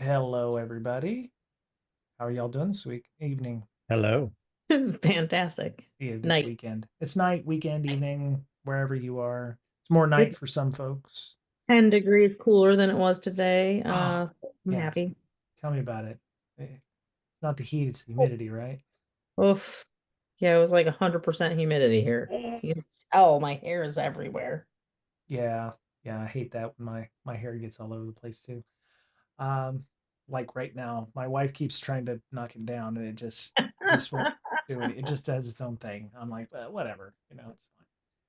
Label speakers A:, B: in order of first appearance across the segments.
A: Hello, everybody. How are y'all doing this week? Evening.
B: Hello.
C: Fantastic.
A: Yeah, this
C: Night.
A: weekend. It's night, weekend, evening, wherever you are. It's more night
C: It's
A: for some folks.
C: 10 degrees cooler than it was today.
A: Oh,
C: I'm
A: yeah.
C: happy.
A: Tell me about it. It's not the heat, it's the humidity, right?
C: Oof. Yeah, it was like 100% humidity here. You can tell my hair is everywhere.
A: Yeah. Yeah, I hate that when my hair gets all over the place too. Um, like right now, my wife keeps trying to knock it down and it just won't do it. It just does its own thing. I'm like, whatever, it's fine.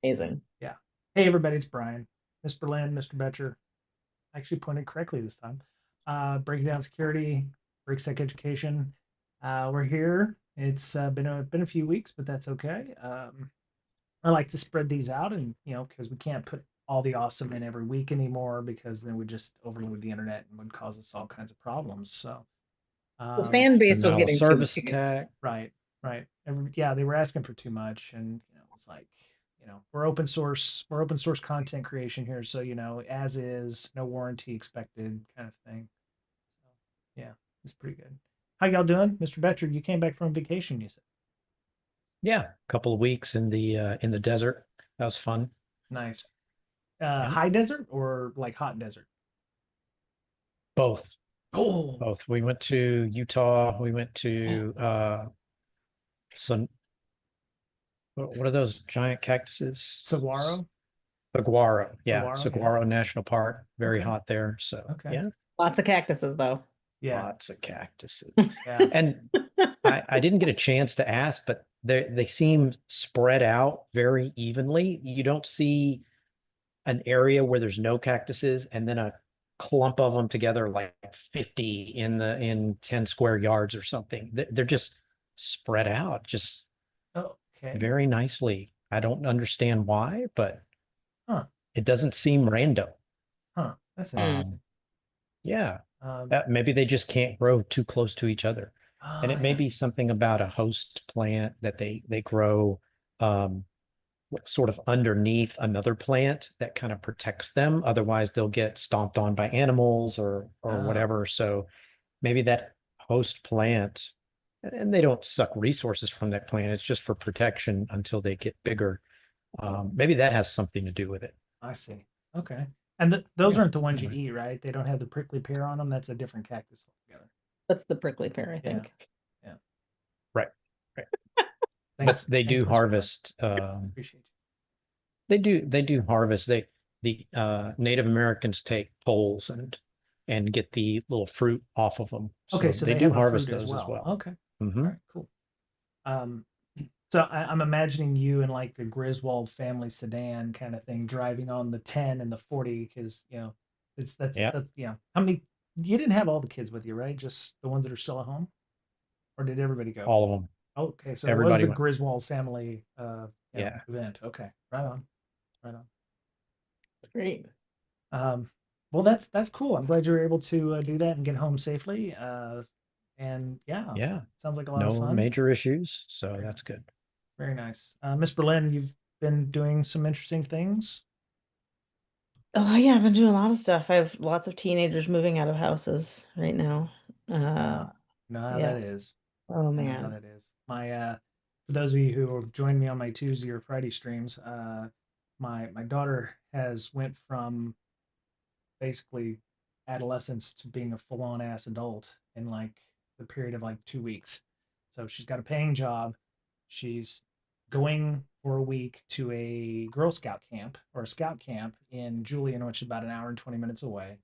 C: Amazing.
A: Yeah. Hey everybody, it's Brian. Mr. Lynn, Mr. Betcher. Actually pointed correctly this time. Breaking down security, Brakesec education. We're here. It's been a few weeks, but that's okay. I like to spread these out, and because we can't put all the awesome in every week anymore, because then we just overload the internet and would cause us all kinds of problems. So,
C: The
A: um,
C: fan base was
B: Denial of
C: getting too
B: service
C: big.
B: attack.
A: right, right. Yeah, they were asking for too much, and it's like we're open source content creation here, so as is, no warranty expected, kind of thing. So yeah, it's pretty good. How y'all doing, Mr. Betcher? You came back from vacation, you said.
B: Yeah, a couple of weeks in the desert. That was fun.
A: Nice.
B: Yeah,
A: High desert or like hot desert?
B: both.
A: Oh,
B: Both. We went to Utah. We went
A: oh,
B: to some what are those giant cactuses?
A: saguaro,
B: Saguaro. Yeah,
A: saguaro. Yeah.
B: Saguaro National Park. Very
A: Okay.
B: hot there. So
A: Okay.
B: yeah,
C: Lots of cactuses, though.
A: Yeah.
B: lots of cactuses.
A: Yeah.
B: And I didn't get a chance to ask, but they seem spread out very evenly. You don't see an area where there's no cactuses and then a clump of them together like 50 in 10 square yards or something. They're just spread out just
A: Oh, okay.
B: very nicely. I don't understand why, but
A: Huh.
B: it doesn't seem random.
A: Huh. That's
C: Hmm.
A: interesting.
B: Yeah,
A: Um.
B: maybe they just can't grow too close to each other. And
A: Oh
B: it may
A: yeah.
B: be something about a host plant that they grow um, sort of underneath another plant that kind of protects them. Otherwise, they'll get stomped on by animals or
A: Oh.
B: whatever. So maybe that host plant, and they don't suck resources from that plant. It's just for protection until they get bigger. Maybe that has something to do with it.
A: I see. Okay. And those
B: Yeah.
A: aren't the ones you
B: Anyway,
A: eat, right? They don't have the prickly pear on them. That's a different cactus altogether.
C: That's the prickly pear, I
A: Yeah.
C: think.
A: Yeah.
B: right, right. But
A: Thanks.
B: they
A: Thanks,
B: do
A: Mr. Lynn.
B: harvest.
A: Appreciate
B: They do harvest. The Native Americans take poles and get the little fruit off of them.
A: you. Okay,
B: So
A: so
B: they
A: they
B: do
A: have a
B: harvest
A: fruit as
B: those as
A: well.
B: well.
A: Okay.
B: Hmm.
A: All right. Cool. Um, so I'm imagining you in like the Griswold family sedan kind of thing, driving on the 10 and the 40, because it's
B: Yeah,
A: that's how many you didn't have all the kids with you, right? Just the ones that are still at home, or did everybody go?
B: all of them.
A: Okay, so it was
B: Everybody
A: the
B: went.
A: Griswold family
B: Yeah.
A: event. Okay, right on, right on.
C: Great.
A: Um, well, that's cool. I'm glad you were able to do that and get home safely. And yeah,
B: Yeah.
A: sounds like a lot of
B: No
A: fun.
B: major issues. So
A: Very
B: that's
A: nice.
B: good.
A: Very nice. Miss Berlin, you've been doing some interesting things.
C: Oh, yeah, I've been doing a lot of stuff. I have lots of teenagers moving out of houses right now. Uh,
A: You know how that
C: yeah.
A: is.
C: Oh,
A: I know how
C: man.
A: that is. For those of you who have joined me on my Tuesday or Friday streams, my daughter has went from basically adolescence to being a full on ass adult in like the period of like 2 weeks. So she's got a paying job. She's going for a week to a Girl Scout camp or a Scout camp in Julian, which is about an hour and 20 minutes away.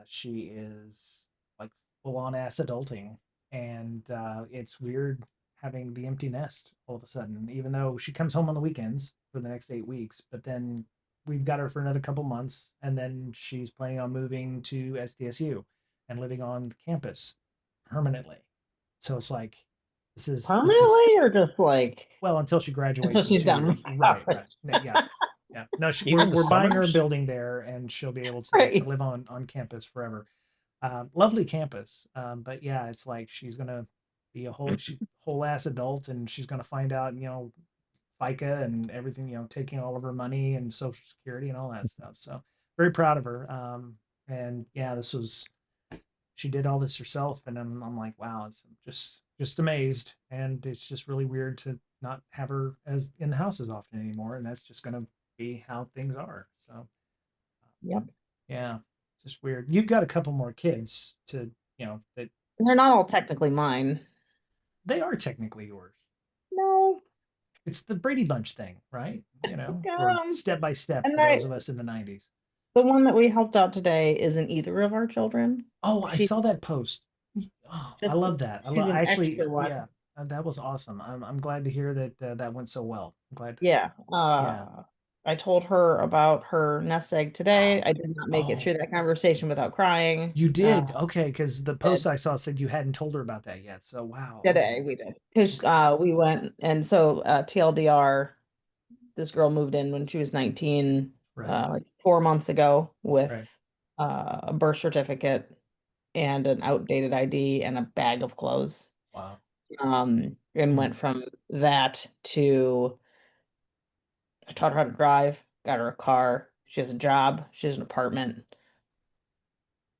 A: She is like full on ass adulting, and it's weird having the empty nest all of a sudden. Even though she comes home on the weekends for the next 8 weeks, but then we've got her for another couple months, and then she's planning on moving to SDSU and living on campus permanently. So it's like this is
C: Permanently or just like
A: well until she
C: until
A: graduates
C: she's done
A: into
C: with
A: right,
C: college?
A: right, yeah, yeah. No, we're
B: Even the
A: we're buying her a
B: summers.
A: building there, and she'll be able to
C: Right.
A: live on campus forever. Lovely campus, but yeah, it's like she's gonna be whole ass adult, and she's gonna find out, FICA and everything, taking all of her money and Social Security and all that stuff. So very proud of her. And yeah, this was she did all this herself, and I'm like, wow, it's just amazed, and it's just really weird to not have her as in the house as often anymore, and that's just gonna be how things are. So
C: Yep.
A: yeah, just weird. You've got a couple more kids to, that
C: And they're not all technically mine.
A: they are technically yours.
C: No.
A: It's the Brady Bunch thing, right? Or
C: Um,
A: Step by Step
C: and
A: for those of us in the 90s.
C: the one that we helped out today isn't either of our children.
A: Oh, I
C: She
A: saw that post. Oh, I
C: just
A: love that.
C: she's an
A: actually,
C: extra one.
A: yeah, that was awesome. I'm glad to hear that that went so well. I'm glad.
C: Yeah.
A: Yeah.
C: I told her about her nest egg today. I did not make it
A: Oh,
C: through that conversation without crying.
A: you did. Okay, because the post
C: Did.
A: I saw said you hadn't told her about that yet. So wow. Okay.
C: Today we did. Because
A: Okay.
C: we went and so TLDR, this girl moved in when she was 19,
A: Right.
C: like 4 months ago with
A: Right.
C: a birth certificate and an outdated ID and a bag of clothes.
A: Wow.
C: And
A: Hmm.
C: went from that to I taught her how to drive, got her a car. She has a job, she has an apartment,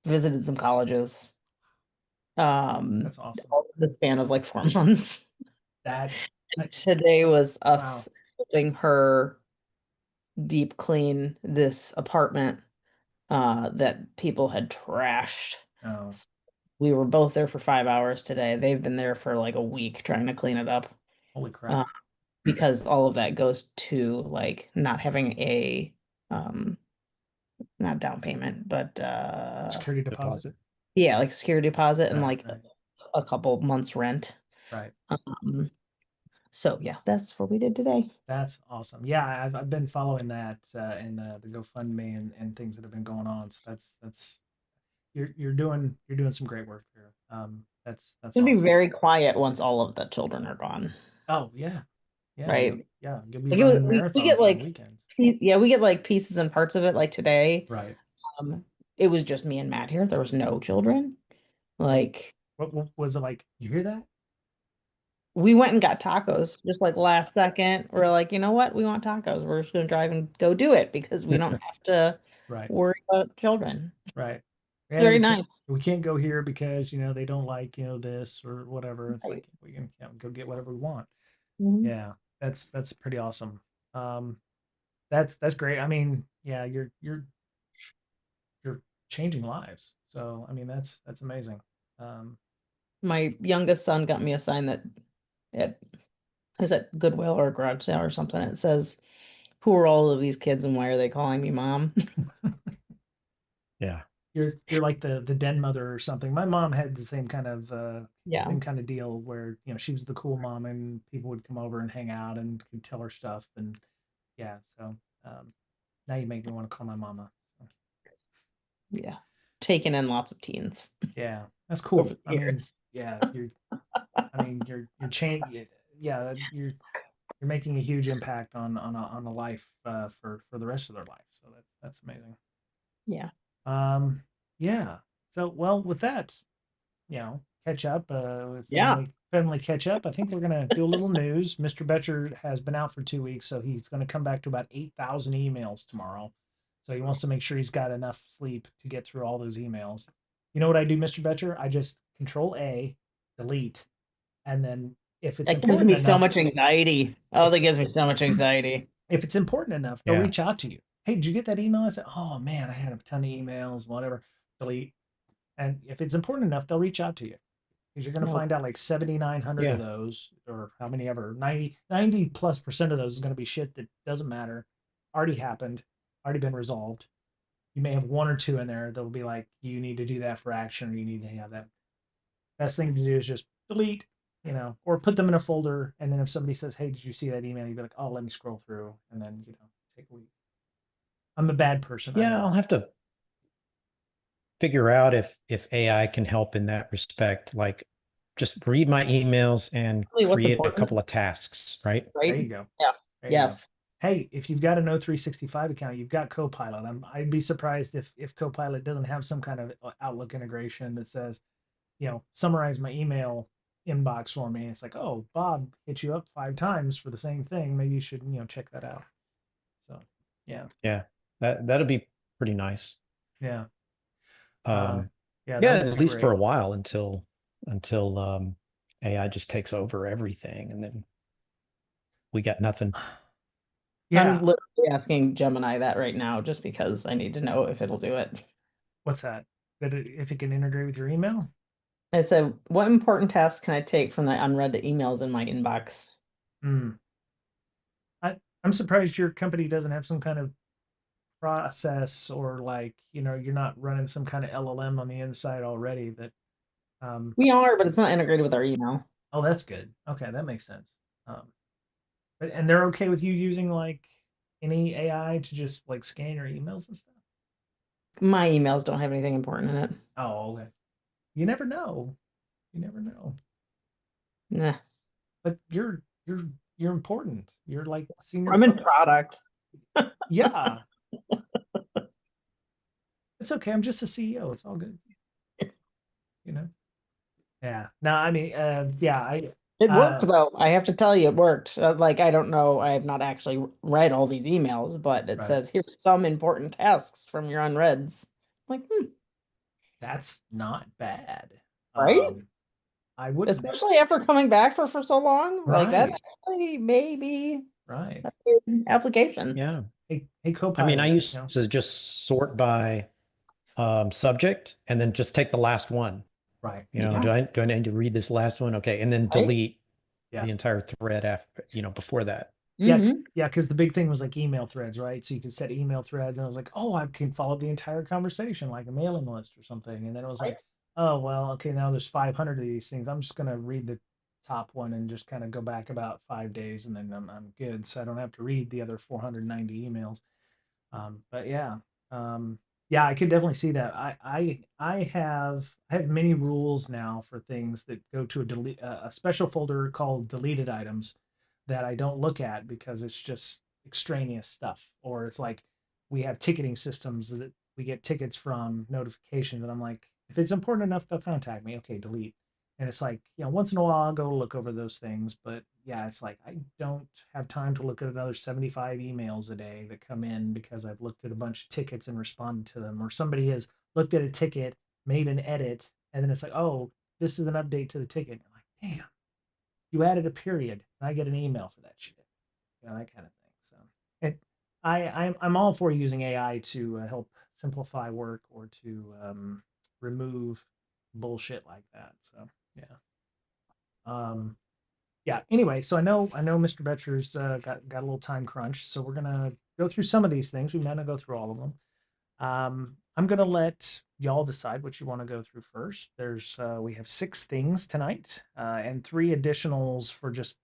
C: visited some colleges.
A: That's awesome.
C: All in the span of like 4 months.
A: That. I,
C: Today was
A: wow.
C: us helping her deep clean this apartment that people had trashed.
A: Oh,
C: So we were both there for 5 hours today. They've been there for like a week trying to clean it up.
A: holy crap.
C: Uh, because all of that goes to like not having a um not down payment, but
A: Security deposit.
B: Deposit.
C: yeah, like security deposit and
A: Right.
C: like
A: Right.
C: a couple months rent.
A: Right.
C: Um, so yeah, that's what we did today.
A: That's awesome. Yeah, I've been following that in the GoFundMe and things that have been going on. So that's you're doing some great work there. That's
C: It's gonna be
A: awesome.
C: very quiet once all of the children are gone,
A: Oh yeah, yeah,
C: right?
A: you'll be
C: Like
A: running
C: we get
A: marathons on the
C: like
A: weekends.
C: yeah, we get like pieces and parts of it. Like today,
A: Right.
C: um, it was just me and Matt here. There was no children.
A: What
C: Like
A: what was it like? You hear that?
C: we went and got tacos just like last second. We're like, you know what? We want tacos. We're just gonna drive and go do it because we don't have to
A: Right.
C: worry about children.
A: Right.
C: It's
A: Yeah,
C: very nice.
A: we can't go here because they don't like this or whatever. It's
C: Right.
A: like we can go get whatever we want.
C: Mhm.
A: Yeah, that's pretty awesome. Um, that's great. I mean, yeah, you're changing lives. So I mean, that's amazing. Um,
C: My youngest son got me a sign that it is at Goodwill or a garage sale or something. It says, "Who are all of these kids and why are they calling me mom?"
B: Yeah.
A: you're like the den mother or something. My mom had the
C: Yeah.
A: same kind of deal where she was the cool mom and people would come over and hang out and could tell her stuff and yeah. So now you make me want to call my mama. So,
C: Yeah. Taken in lots of teens
A: yeah, that's
C: over
A: cool.
C: the
A: I mean,
C: years.
A: yeah, you're changing. Yeah, you're making a huge impact on a life for the rest of their life. So that's amazing.
C: Yeah.
A: Um, yeah. So well, with that, catch up,
C: Yeah.
A: family catch up. I think we're gonna do a little news. Mr. Betcher has been out for 2 weeks, so he's gonna come back to about 8,000 emails tomorrow. So he wants to make sure he's got enough sleep to get through all those emails. You know what I do, Mr. Betcher? I just Control A, delete, and then if it's
C: That gives
A: important
C: me so
A: enough,
C: much anxiety. Oh,
A: if
C: that gives me so much anxiety.
A: if it's important enough, they'll
B: Yeah.
A: reach out to you. Hey, did you get that email? I said, oh man, I had a ton of emails, whatever. Delete. And if it's important enough, they'll reach out to you because you're going to
C: Nope.
A: find out like 7,900 of
B: Yeah.
A: those, or how many ever, 90+% of those is going to be shit that doesn't matter, already happened, already been resolved. You may have one or two in there that'll be like, you need to do that for action, or you need to have that. Best thing to do is just delete, or put them in a folder. And then if somebody says, hey, did you see that email? You'd be like, oh, let me scroll through and then, take a week. I'm a bad person. I
B: Yeah.
A: know.
B: I'll have to figure out if AI can help in that respect. Like just read my emails and
C: Really, what's
B: create a
C: important,
B: couple of tasks, right?
A: There
C: right?
A: you go.
C: Yeah.
A: There you go.
C: Yes.
A: Hey, if you've got an O365 account, you've got Copilot. I'd be surprised if Copilot doesn't have some kind of Outlook integration that says, summarize my email inbox for me. It's like, oh, Bob hit you up 5 times for the same thing. Maybe you should, check that out. So, yeah,
B: Yeah. That'll be pretty nice.
A: yeah. Uh,
B: Um,
A: Yeah,
B: Yeah,
A: that would
B: at
A: be
B: least for
A: great.
B: a while until AI just takes over everything, and then we got nothing.
C: I'm
A: Yeah.
C: literally asking Gemini that right now just because I need to know if it'll do it.
A: What's that? That if it can integrate with your email?
C: I said, what important tasks can I take from the unread emails in my inbox?
A: Hmm. I'm surprised your company doesn't have some kind of process, or like, you're not running some kind of LLM on the inside already that um
C: We are, but it's not integrated with our email.
A: oh, that's good. Okay, that makes sense. Um and they're okay with you using like any AI to just like scan your emails and stuff?
C: My emails don't have anything important in it.
A: Oh, okay. You never know. You never know.
C: Nah.
A: But you're important. You're like senior
C: I'm in
A: product.
C: product.
A: Yeah, it's okay. I'm just a CEO. It's all good, you know. Yeah. No, I mean, yeah,
C: It worked
A: uh,
C: though. I have to tell you, it worked. Like, I don't know. I have not actually read all these emails, but it
A: right.
C: says here's some important tasks from your unreads. Like,
A: That's not bad.
C: right?
A: I wouldn't.
C: Especially after coming back for so long. Like that
A: Right.
C: actually may be
A: Right.
C: a good application.
B: Yeah.
A: Hey,
B: I mean, I
A: Copilot,
B: used to just sort by subject and then just take the last one.
A: right.
C: Yeah,
B: Do I need to read this last one? Okay, and then
C: right.
B: delete
A: Yeah.
B: the entire thread after, before that.
A: Yeah.
C: Hmm.
A: Yeah. Because the big thing was like email threads, right? So you could set email threads, and I was like, oh, I can follow the entire conversation like a mailing list or something. And then it was
C: Right.
A: like, oh, well, okay, now there's 500 of these things. I'm just going to read the top one and just kind of go back about 5 days, and then I'm good. So I don't have to read the other 490 emails. But yeah, yeah, I could definitely see that. I have many rules now for things that go to a special folder called deleted items that I don't look at because it's just extraneous stuff. Or it's like we have ticketing systems that we get tickets from notifications, and I'm like, if it's important enough, they'll contact me. Okay, delete. And it's like, once in a while I'll go look over those things, but yeah, it's like I don't have time to look at another 75 emails a day that come in because I've looked at a bunch of tickets and responded to them, or somebody has looked at a ticket, made an edit, and then it's like, oh, this is an update to the ticket. I'm like, damn, you added a period, and I get an email for that shit, that kind of thing. So it, I'm all for using AI to help simplify work or to remove bullshit like that. So yeah. Um, yeah. Anyway, so I know Mr. Betcher's got a little time crunch, so we're gonna go through some of these things. We might not go through all of them. I'm gonna let y'all decide what you want to go through first. We have 6 things tonight, and 3 additionals for just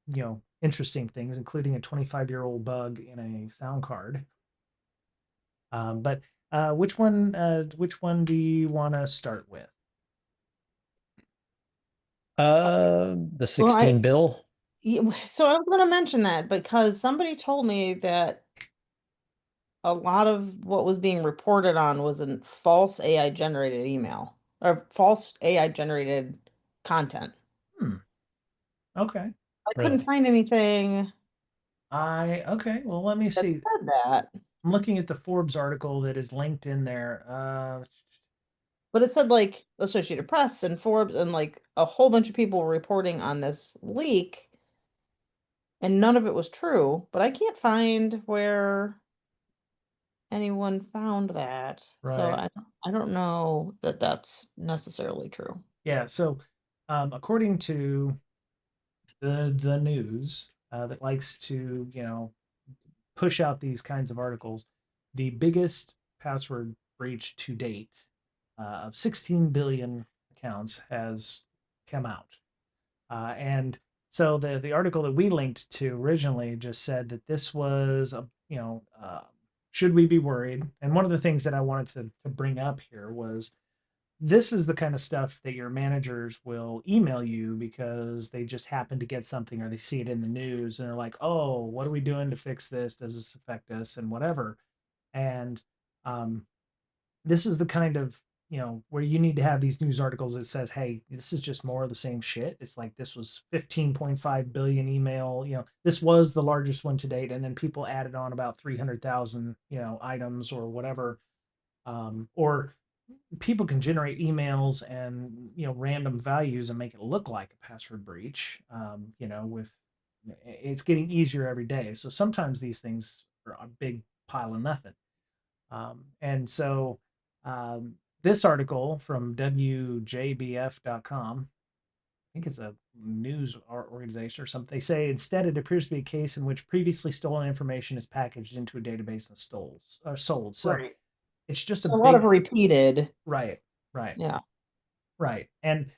A: interesting things, including a 25-year-old bug in a sound card. But which one do you want to start with?
B: The
C: Well,
B: 16 bill.
C: so I was going to mention that because somebody told me that a lot of what was being reported on was a false AI generated email or false AI generated content.
A: Hmm. Okay.
C: I couldn't
B: Really?
C: find anything
A: Okay. Well, let me
C: that
A: see.
C: said that,
A: I'm looking at the Forbes article that is linked in there.
C: but it said like Associated Press and Forbes and like a whole bunch of people were reporting on this leak and none of it was true, but I can't find where anyone found that. So
A: Right.
C: I don't know that that's necessarily true.
A: Yeah. So, according to the news that likes to push out these kinds of articles, the biggest password breach to date of 16 billion accounts has come out. And so the article that we linked to originally just said that this was should we be worried? And one of the things that I wanted to bring up here was this is the kind of stuff that your managers will email you because they just happen to get something or they see it in the news and they're like, oh, what are we doing to fix this? Does this affect us? And whatever. And um, this is the kind of where you need to have these news articles that says, hey, this is just more of the same shit. It's like this was 15.5 billion email, this was the largest one to date, and then people added on about 300,000 items or whatever. Or people can generate emails and random values and make it look like a password breach. With it's getting easier every day. So sometimes these things are a big pile of nothing. And so this article from wjbf.com, I think it's a news organization or something. They say instead it appears to be a case in which previously stolen information is packaged into a database and sold. So
C: Right.
A: it's just a
C: So a lot of
A: big
C: repeated.
A: right, right,
C: Yeah.
A: right. And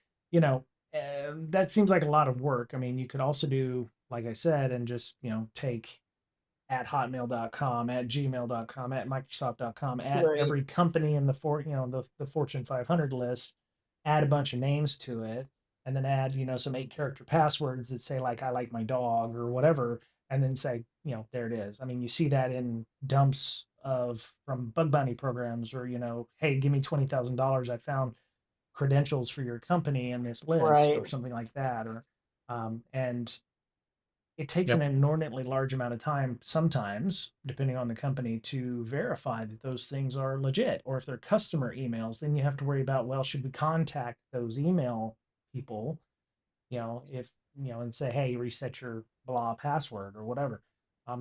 A: that seems like a lot of work. I mean, you could also do, like I said, and just take at hotmail.com, at gmail.com, at microsoft.com, at
C: Right.
A: every company in the Fortune 500 list, add a bunch of names to it, and then add some 8-character passwords that say like I like my dog or whatever, and then say there it is. I mean, you see that in dumps of from bug bounty programs, or hey, give me $20,000, I found credentials for your company in this list or
C: Right.
A: something like that. Or and it takes an
B: Yep.
A: inordinately large amount of time sometimes, depending on the company, to verify that those things are legit. Or if they're customer emails, then you have to worry about, well, should we contact those email people, if and say, hey, reset your blah password or whatever.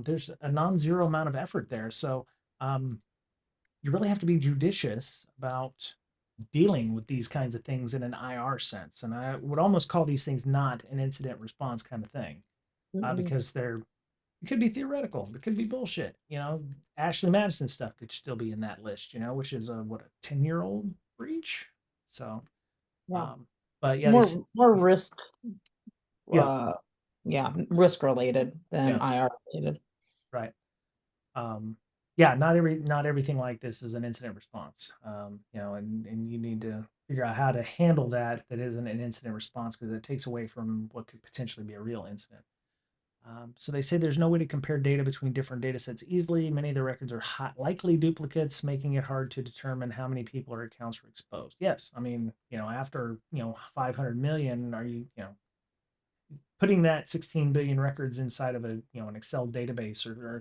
A: There's a non-zero amount of effort there. So um, you really have to be judicious about dealing with these kinds of things in an IR sense. And I would almost call these things not an incident response kind of thing,
C: Mm-mm.
A: because it could be theoretical. It could be bullshit. Ashley Madison stuff could still be in that list, which is a 10-year-old breach. So,
C: Yeah.
A: um, but yeah,
C: More risk.
A: yeah,
C: Uh, yeah, risk related than
A: yeah,
C: IR related.
A: right. Um, yeah, not everything like this is an incident response. And you need to figure out how to handle that isn't an incident response, because it takes away from what could potentially be a real incident. So they say there's no way to compare data between different data sets easily. Many of the records are likely duplicates, making it hard to determine how many people or accounts were exposed. Yes, I mean, after 500 million, are you putting that 16 billion records inside of an Excel database, or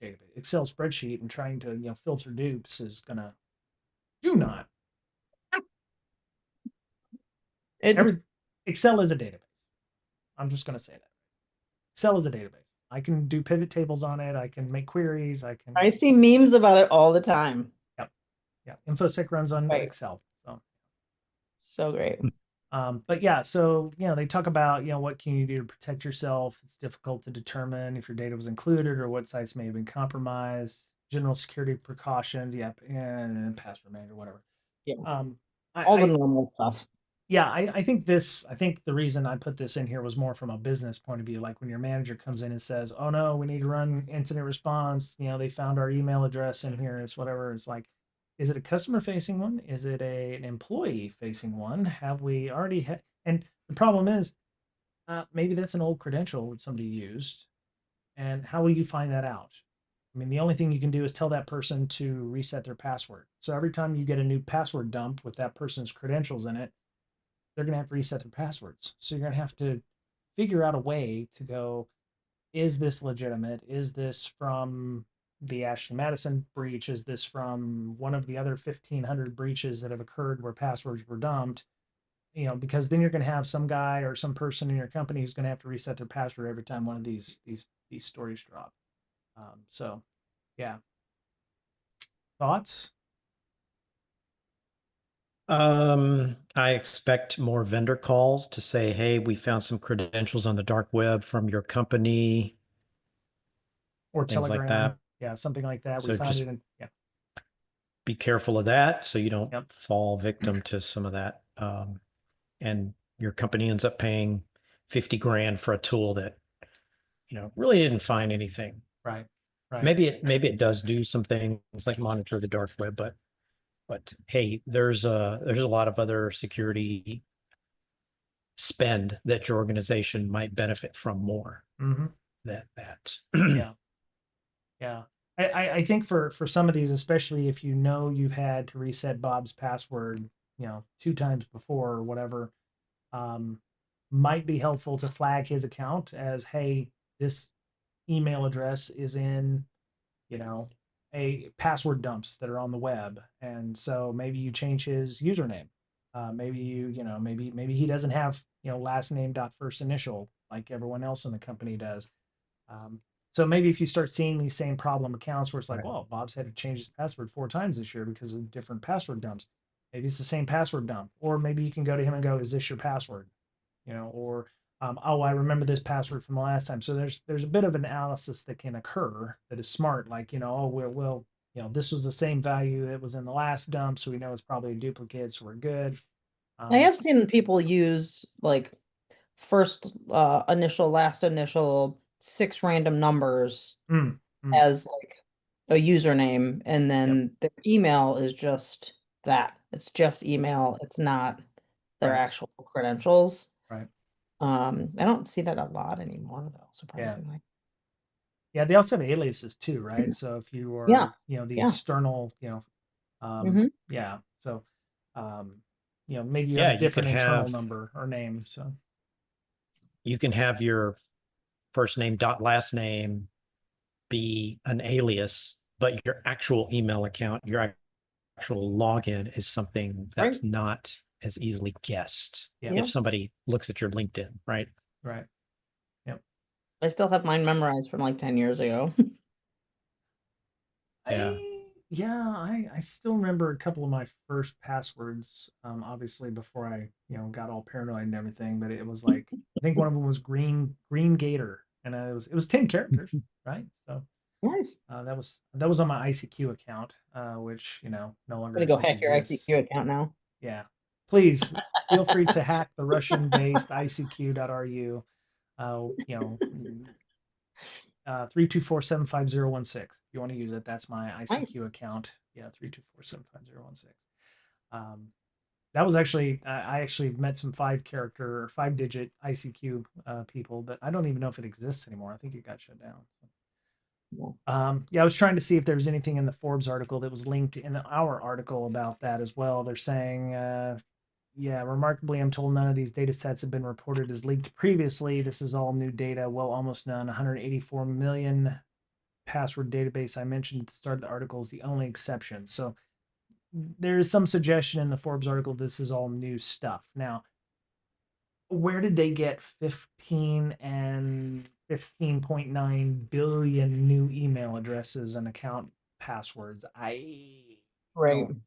A: database, Excel spreadsheet, and trying to filter dupes is gonna do not
C: It
A: every Excel is a database. I'm just gonna say that Excel is a database. I can do pivot tables on it. I can make queries. I can.
C: I see memes about it all the time.
A: Yep. Yeah, infosec runs on
C: Right.
A: Excel. So
C: So great.
A: but yeah, so they talk about what can you do to protect yourself. It's difficult to determine if your data was included or what sites may have been compromised. General security precautions, yep, and password manager, whatever.
C: Yeah.
A: um I,
C: All the
A: I
C: normal stuff.
A: yeah, I think the reason I put this in here was more from a business point of view. Like when your manager comes in and says, "Oh no, we need to run incident response. They found our email address in here. It's whatever." It's like, is it a customer facing one? Is it an employee facing one? Have we already had? And the problem is, maybe that's an old credential that somebody used. And how will you find that out? I mean, the only thing you can do is tell that person to reset their password. So every time you get a new password dump with that person's credentials in it, they're going to have to reset their passwords. So you're going to have to figure out a way to go, is this legitimate? Is this from the Ashley Madison breach? Is this from one of the other 1,500 breaches that have occurred where passwords were dumped? Because then you're going to have some guy or some person in your company who's going to have to reset their password every time one of these stories drop. So, yeah, thoughts?
B: I expect more vendor calls to say, hey, we found some credentials on the dark web from your company,
A: Or
B: things like
A: Telegram?
B: that.
A: Yeah, something like that. We
B: So
A: found
B: just
A: it in, yeah,
B: be careful of that so you don't
A: yep,
B: fall victim to some of that. And your company ends up paying 50 grand for a tool that, really didn't find anything.
A: right, right.
B: Maybe it does do some things like monitor the dark web, but hey, there's a lot of other security spend that your organization might benefit from more
A: Mm-hmm.
B: that
A: Yeah. Yeah. I think for some of these, especially if you've had to reset Bob's password, 2 times before or whatever, um, might be helpful to flag his account as, hey, this email address is in, you know, a password dumps that are on the web, and so maybe you change his username. Maybe maybe he doesn't have last name dot first initial like everyone else in the company does. Um, so maybe if you start seeing these same problem accounts where it's like,
B: Right.
A: well, Bob's had to change his password 4 times this year because of different password dumps. Maybe it's the same password dump, or maybe you can go to him and go, "Is this your password?" Or oh, I remember this password from the last time. So there's a bit of analysis that can occur that is smart, like oh this was the same value that was in the last dump, so we know it's probably a duplicate, so we're good.
C: I
A: Um,
C: have seen people use like first initial, last initial, 6 random numbers
A: mm, mm,
C: as like a username, and
A: yep,
C: then their email is just that. It's just email. It's not their
A: right,
C: actual credentials.
A: right,
C: I don't see that a lot anymore though,
A: yeah.
C: surprisingly.
A: Yeah, they also have aliases too, right? So if you
C: Yeah,
A: are, the
C: yeah.
A: external,
C: Hmm.
A: yeah. So, um, maybe you have
B: Yeah,
A: a different internal number or name. So,
B: you can have your first name dot last name be an alias, but your actual email account, your actual login is something
C: Right.
B: that's not as easily guessed
A: yeah,
C: Yeah.
B: if somebody looks at your LinkedIn, right?
A: right. Yep.
C: I still have mine memorized from like 10 years ago.
B: Yeah.
A: I still remember a couple of my first passwords. Obviously before I got all paranoid and everything, but it was like I think one of them was Green Gator, and it was 10 characters, right? So
C: Nice.
A: that was on my ICQ account, which no
C: I'm
A: longer
C: gonna
A: I
C: go
A: think
C: hack your
A: exists.
C: ICQ account now.
A: Yeah, please feel free to hack the Russian-based ICQ.ru. 324-750-16. If you want to use it, that's my ICQ
C: Nice.
A: account. Yeah, 324-750-16. Um, that was actually I actually met some 5 character or 5 digit ICQ people, but I don't even know if it exists anymore. I think it got shut down.
C: Yeah.
A: Yeah, I was trying to see if there was anything in the Forbes article that was linked in our article about that as well. They're saying, yeah, remarkably, I'm told none of these data sets have been reported as leaked previously. This is all new data. Well, almost none. 184 million password database I mentioned at the start of the article is the only exception. So there is some suggestion in the Forbes article this is all new stuff. Now, where did they get 15 and 15.9 billion new email addresses and account passwords? I
C: Right.
A: don't.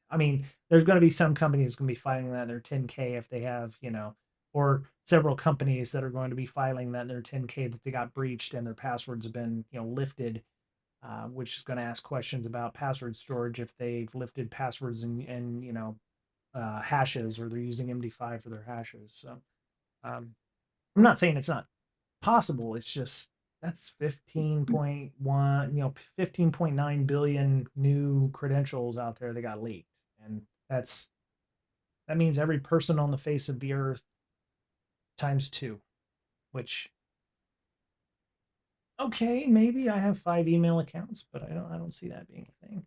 A: I mean, there's going to be some companies going to be filing that in their 10K if they have, or several companies that are going to be filing that in their 10K that they got breached and their passwords have been, lifted, which is going to ask questions about password storage if they've lifted passwords and hashes, or they're using MD5 for their hashes. So I'm not saying it's not possible. It's just that's 15.1, 15.9 billion new credentials out there that got leaked. And that means every person on the face of the earth times two, which okay, maybe I have 5 email accounts, but I don't see that being a thing.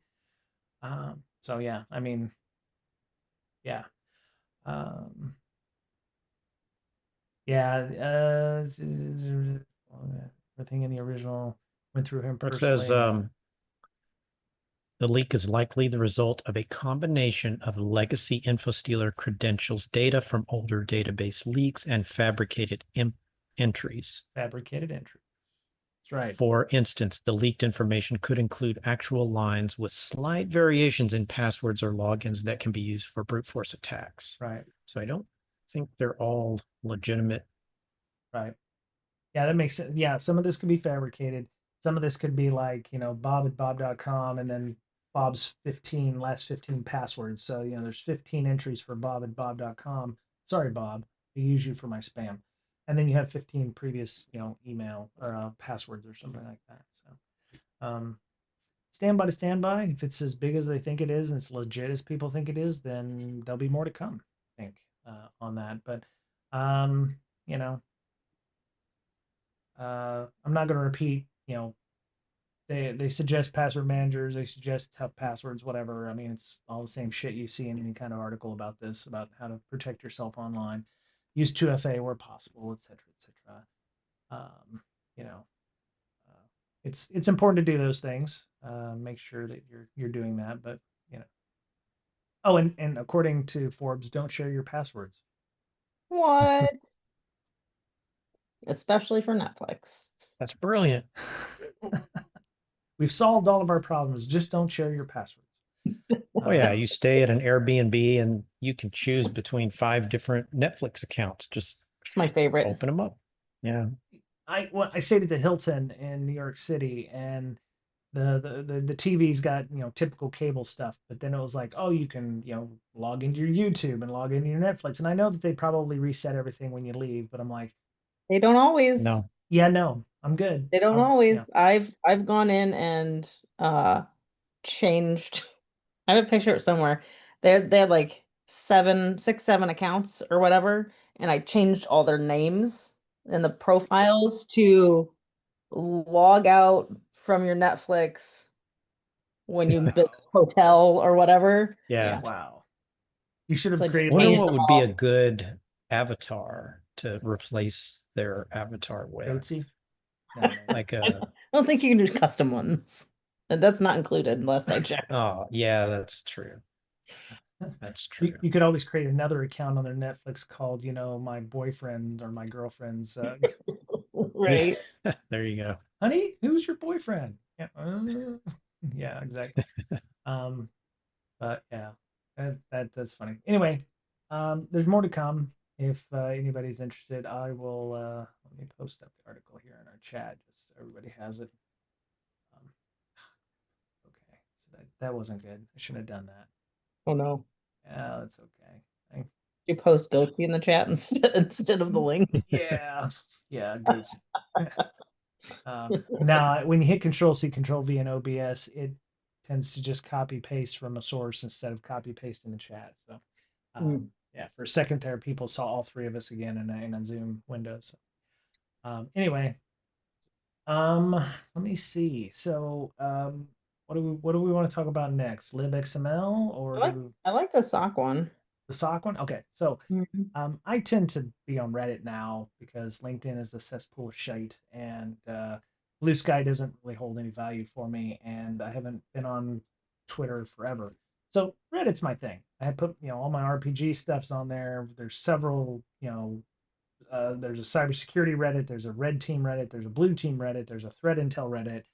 A: So yeah, I mean, yeah. Um, yeah, everything in the original went through him
B: It says
A: personally.
B: the leak is likely the result of a combination of legacy InfoStealer credentials, data from older database leaks, and fabricated entries.
A: Fabricated entry. That's right.
B: For instance, the leaked information could include actual lines with slight variations in passwords or logins that can be used for brute force attacks.
A: Right.
B: So I don't think they're all legitimate.
A: Right. Yeah, that makes sense. Yeah, some of this could be fabricated. Some of this could be like, Bob at Bob.com and then Bob's last 15 passwords. So, there's 15 entries for Bob at Bob.com. Sorry, Bob. I use you for my spam. And then you have 15 previous, email or passwords or something like that. So, stand by to stand by. If it's as big as they think it is and it's legit as people think it is, then there'll be more to come, I think, on that. But, um, you know, I'm not going to repeat, they suggest password managers, they suggest tough passwords, whatever. I mean, it's all the same shit you see in any kind of article about this, about how to protect yourself online. Use 2FA where possible, etc., etc. Um, you know, it's important to do those things. make sure that you're doing that. But you know, oh, and according to Forbes, don't share your passwords.
C: What? Especially for Netflix.
B: That's brilliant.
A: We've solved all of our problems. Just don't share your passwords.
B: Oh yeah, you stay at an Airbnb and you can choose between 5 different Netflix accounts. Just
C: It's my favorite.
B: open them up. Yeah.
A: I stayed at the Hilton in New York City, and the TV's got typical cable stuff, but then it was like, oh, you can log into your YouTube and log into your Netflix, and I know that they probably reset everything when you leave, but I'm like,
C: They don't always.
B: No.
A: yeah, no, I'm good.
C: They don't
A: I'll,
C: always.
A: yeah,
C: I've gone in and changed. I have a picture somewhere. They had like 7 6 7 accounts or whatever, and I changed all their names in the profiles to log out from your Netflix when you visit a hotel or whatever.
B: Yeah.
C: Yeah.
A: wow. You should
C: It's
A: have
C: like
A: created
B: Wonder
A: like
C: changed
B: what
C: them
B: would be a
C: all.
B: good avatar to replace their avatar with.
A: Goatsy. No, maybe.
B: Like
C: I don't think you can do custom ones. And that's not included last I checked.
B: oh yeah, that's true. That's
A: You,
B: true.
A: you could always create another account on their Netflix called, my boyfriend or my girlfriend's.
B: Yeah.
C: Right.
B: There you go.
A: Honey, who's your boyfriend? Yeah, yeah, exactly. Um, but yeah, that's funny. Anyway, there's more to come. If anybody's interested, I will let me post up the article here in our chat just so everybody has it. Um, okay, so that wasn't good. I shouldn't have done that.
C: Oh no.
A: Yeah, that's okay. I,
C: You post Goatsy in the chat instead of the link.
A: yeah, yeah, goats. Now, when you hit Control C, Control V, and OBS, it tends to just copy paste from a source instead of copy paste in the chat. So,
C: Mm.
A: yeah, for a second there, people saw all three of us again in a Zoom window. So, anyway, let me see. So, what do we want to talk about next? libxml
C: I
A: or
C: like
A: do
C: I like the sock one.
A: the sock one? Okay, so
C: Mhm.
A: I tend to be on Reddit now because LinkedIn is a cesspool of shite, and Blue Sky doesn't really hold any value for me, and I haven't been on Twitter forever. So Reddit's my thing. I had put all my RPG stuffs on there. There's several there's a cybersecurity Reddit, there's a red team Reddit, there's a blue team Reddit, there's a threat intel Reddit.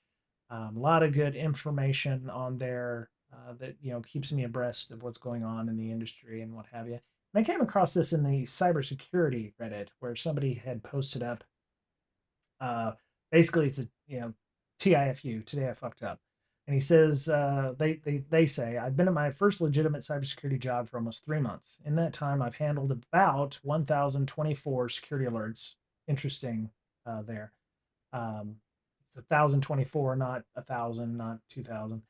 A: A lot of good information on there that keeps me abreast of what's going on in the industry and what have you. And I came across this in the cybersecurity Reddit where somebody had posted up. Uh, basically, it's a TIFU. Today I fucked up, and he says they say I've been at my first legitimate cybersecurity job for almost 3 months. In that time, I've handled about 1,024 security alerts. Interesting there. It's 1,024, not 1,000, not 2,000.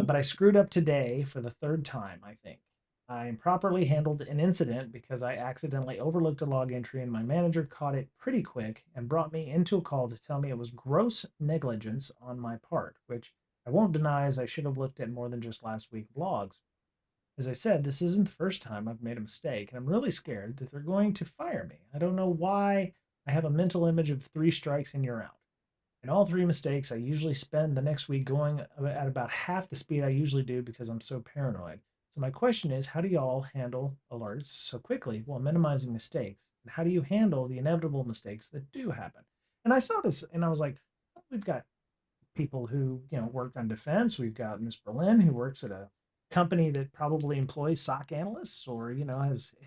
A: But I screwed up today for the third time, I think. I improperly handled an incident because I accidentally overlooked a log entry and my manager caught it pretty quick and brought me into a call to tell me it was gross negligence on my part, which I won't deny as I should have looked at more than just last week's logs. As I said, this isn't the first time I've made a mistake, and I'm really scared that they're going to fire me. I don't know why I have a mental image of 3 strikes and you're out. And all 3 mistakes, I usually spend the next week going at about half the speed I usually do because I'm so paranoid. So my question is, how do y'all handle alerts so quickly while minimizing mistakes? And how do you handle the inevitable mistakes that do happen? And I saw this and I was like, oh, we've got people who, worked on defense. We've got Miss Berlin who works at a company that probably employs SOC analysts or,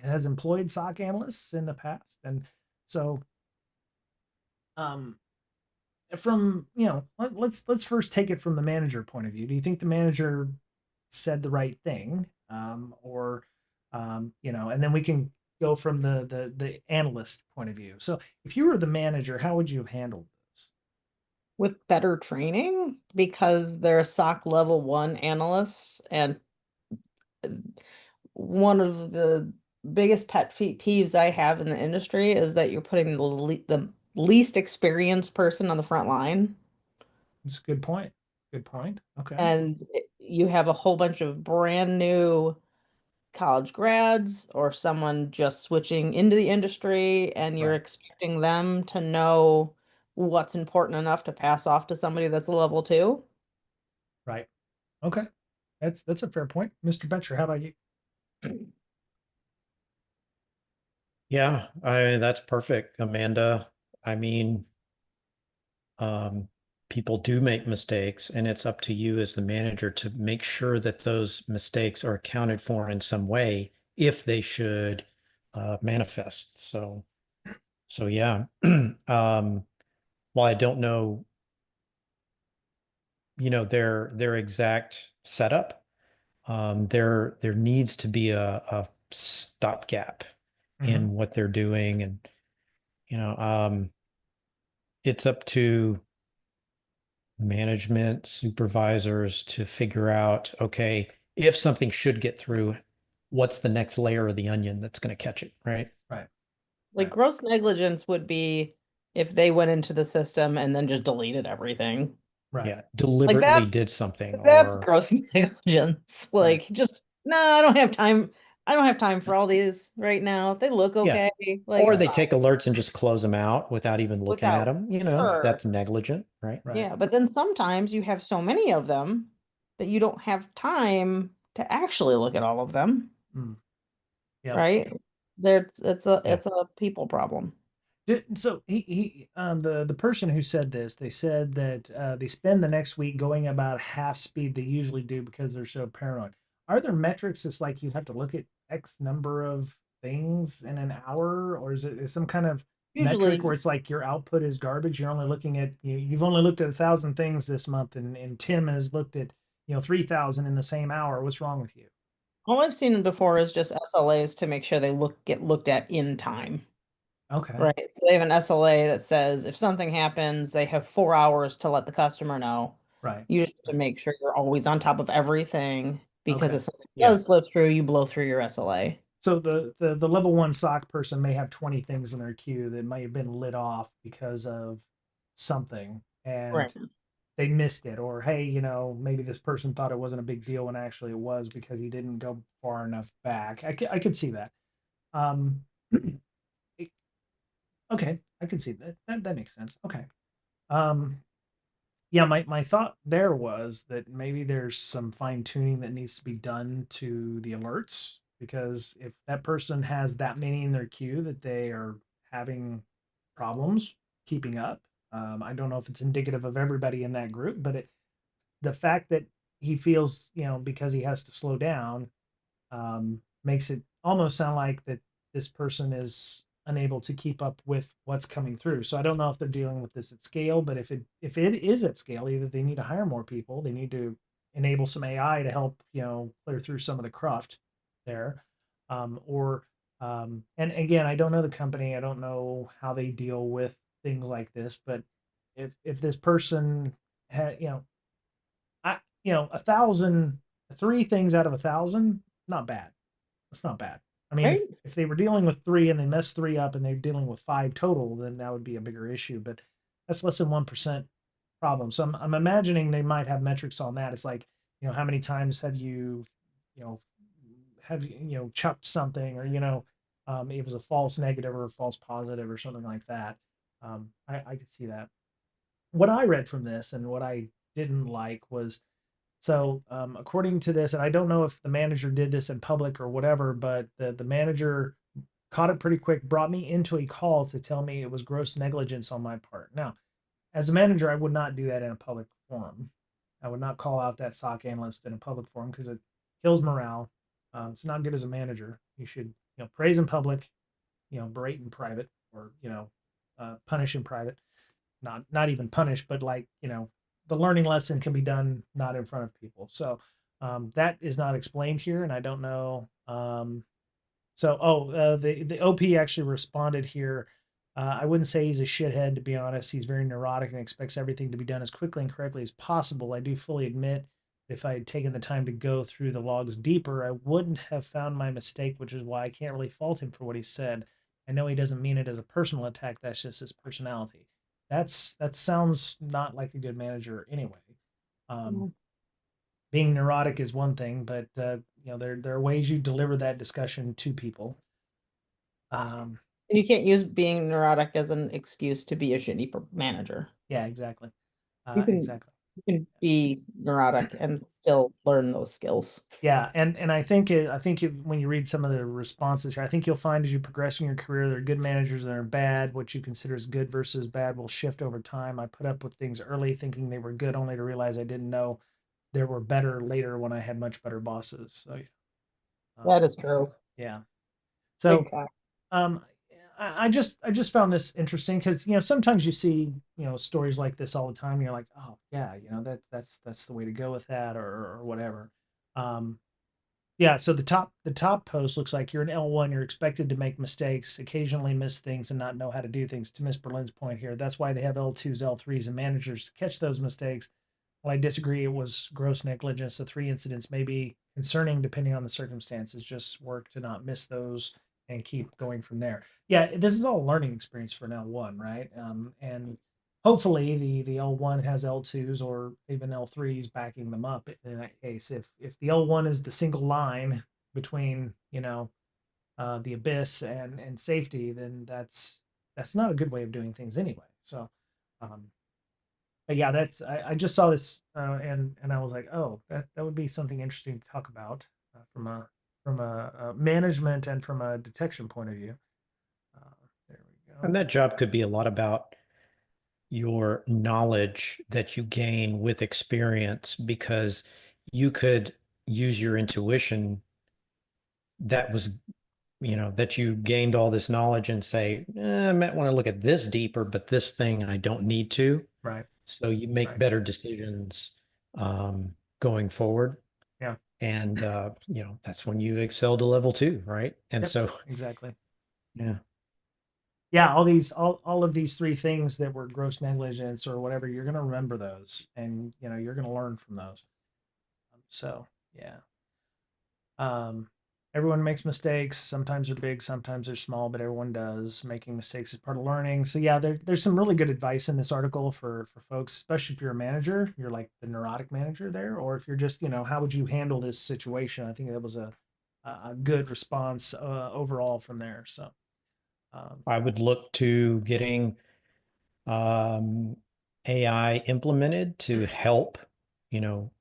A: has employed SOC analysts in the past. And so um from let's first take it from the manager point of view. Do you think the manager said the right thing, or and then we can go from the analyst point of view. So if you were the manager, how would you have handled this?
C: With better training because they're a SOC level 1 analyst, and one of the biggest peeves I have in the industry is that you're putting the least experienced person on the front line,
A: It's a good point. Good point. Okay.
C: and you have a whole bunch of brand new college grads or someone just switching into the industry, and you're
A: Right.
C: expecting them to know what's important enough to pass off to somebody that's a level 2.
A: Right. Okay. That's a fair point. Mr. Betcher, how about you?
B: Yeah, that's perfect, Amanda. I mean, um, people do make mistakes, and it's up to you as the manager to make sure that those mistakes are accounted for in some way if they should manifest. So yeah. While I don't know, their exact setup, there needs to be a stopgap
A: Hmm.
B: in what they're doing, and it's up to management supervisors to figure out, okay, if something should get through, what's the next layer of the onion that's going to catch it, right?
A: Right.
C: Like
A: Right.
C: gross negligence would be if they went into the system and then just deleted everything.
A: Right.
B: Yeah,
C: Like
B: deliberately did something,
C: that's
B: or
C: gross negligence.
A: Right.
C: Like just no, I don't have time. I don't have time for all these right now. They look
B: yeah,
C: okay. Like
B: or
C: it's
A: Right.
B: they
C: fine
B: take alerts and just close them out without even looking at
C: without
B: them.
C: sure.
B: That's negligent, right?
A: Right.
C: Yeah, but then sometimes you have so many of them that you don't have time to actually look at all of them,
A: Mm. Yep.
C: right? There's
B: Yeah.
C: it's a people problem.
A: So the person who said this, they said that they spend the next week going about half speed they usually do because they're so paranoid. Are there metrics that's like you have to look at X number of things in an hour, or is some kind of metric where
C: Usually,
A: it's like your output is garbage? You're only looking at you've only looked at 1,000 things this month, and Tim has looked at 3,000 in the same hour. What's wrong with you?
C: all I've seen before is just SLAs to make sure they get looked at in time.
A: Okay.
C: Right. So they have an SLA that says if something happens, they have 4 hours to let the customer know.
A: Right.
C: You just have to make sure you're always on top of everything because
A: Okay.
C: if something
B: Yeah.
C: does slip through, you blow through your SLA.
A: So the level one SOC person may have 20 things in their queue that might have been lit off because of something and
C: Right.
A: they missed it. Or hey, maybe this person thought it wasn't a big deal when actually it was because he didn't go far enough back. I could see that. Um, okay, I can see that. That makes sense. Okay. Um, yeah, my thought there was that maybe there's some fine tuning that needs to be done to the alerts because if that person has that many in their queue that they are having problems keeping up, I don't know if it's indicative of everybody in that group, but the fact that he feels, because he has to slow down, makes it almost sound like that this person is unable to keep up with what's coming through. So I don't know if they're dealing with this at scale, but if it is at scale, either they need to hire more people, they need to enable some AI to help clear through some of the cruft there, or and again, I don't know the company, I don't know how they deal with things like this, but if this person had I 1,000, 3 things out of 1,000, not bad. That's not bad. I mean, if
C: Right.
A: if they were dealing with three and they messed three up and they're dealing with five total, then that would be a bigger issue. But that's less than 1% problem. So I'm imagining they might have metrics on that. It's like, how many times you know, chucked something, or it was a false negative or a false positive or something like that. I could see that. What I read from this and what I didn't like was, so, according to this, and I don't know if the manager did this in public or whatever, but the manager caught it pretty quick, brought me into a call to tell me it was gross negligence on my part. Now, as a manager, I would not do that in a public forum. I would not call out that SOC analyst in a public forum because it kills morale. It's not good as a manager. You should, praise in public, berate in private, or punish in private. Not even punish, but like the learning lesson can be done not in front of people. So that is not explained here, and I don't know. The OP actually responded here. I wouldn't say he's a shithead, to be honest. He's very neurotic and expects everything to be done as quickly and correctly as possible. I do fully admit if I had taken the time to go through the logs deeper, I wouldn't have found my mistake, which is why I can't really fault him for what he said. I know he doesn't mean it as a personal attack. That's just his personality. That sounds not like a good manager anyway. Um,
C: Mm.
A: Being neurotic is one thing, but there are ways you deliver that discussion to people. Um,
C: And you can't use being neurotic as an excuse to be a shitty manager.
A: yeah, exactly,
C: You can
A: exactly.
C: You can be neurotic and still learn those skills.
A: Yeah, and I think when you read some of the responses here, I think you'll find as you progress in your career, there are good managers that are bad. What you consider as good versus bad will shift over time. I put up with things early, thinking they were good, only to realize I didn't know there were better later when I had much better bosses. So
C: That
A: um,
C: is true.
A: yeah.
C: Big
A: So
C: time.
A: um, I just found this interesting because sometimes you see stories like this all the time. And you're like, oh yeah, that's the way to go with that or whatever. Um, Yeah, so the top post looks like you're an L1, you're expected to make mistakes, occasionally miss things and not know how to do things. To Miss Berlin's point here, that's why they have L2s, L3s, and managers to catch those mistakes. Well, I disagree. It was gross negligence. The three incidents may be concerning depending on the circumstances. Just work to not miss those and keep going from there. Yeah, this is all a learning experience for an L1, right? And hopefully the L1 has L2s or even L3s backing them up in that case. If the L1 is the single line between, the abyss and safety, then that's not a good way of doing things anyway. So um, but yeah, I just saw this and I was like, oh, that would be something interesting to talk about from a management and from a detection point of view. Uh, there we go.
B: And that job could be a lot about your knowledge that you gain with experience because you could use your intuition that was, that you gained all this knowledge and say, I might want to look at this deeper, but this thing I don't need to.
A: Right,
B: So you make
A: right,
B: better decisions going forward.
A: yeah,
B: And, that's when you excel to level two, right? And
A: yep,
B: so,
A: exactly.
B: yeah,
A: Yeah, all of these three things that were gross negligence or whatever, you're gonna remember those, and you're gonna learn from those. So yeah. Um, Everyone makes mistakes. Sometimes they're big, sometimes they're small, but everyone does. Making mistakes is part of learning. So yeah, there's some really good advice in this article for folks, especially if you're a manager, you're like the neurotic manager there, or if you're just, how would you handle this situation? I think that was a good response overall from there. So
B: I would look to getting um, AI implemented to help, you know,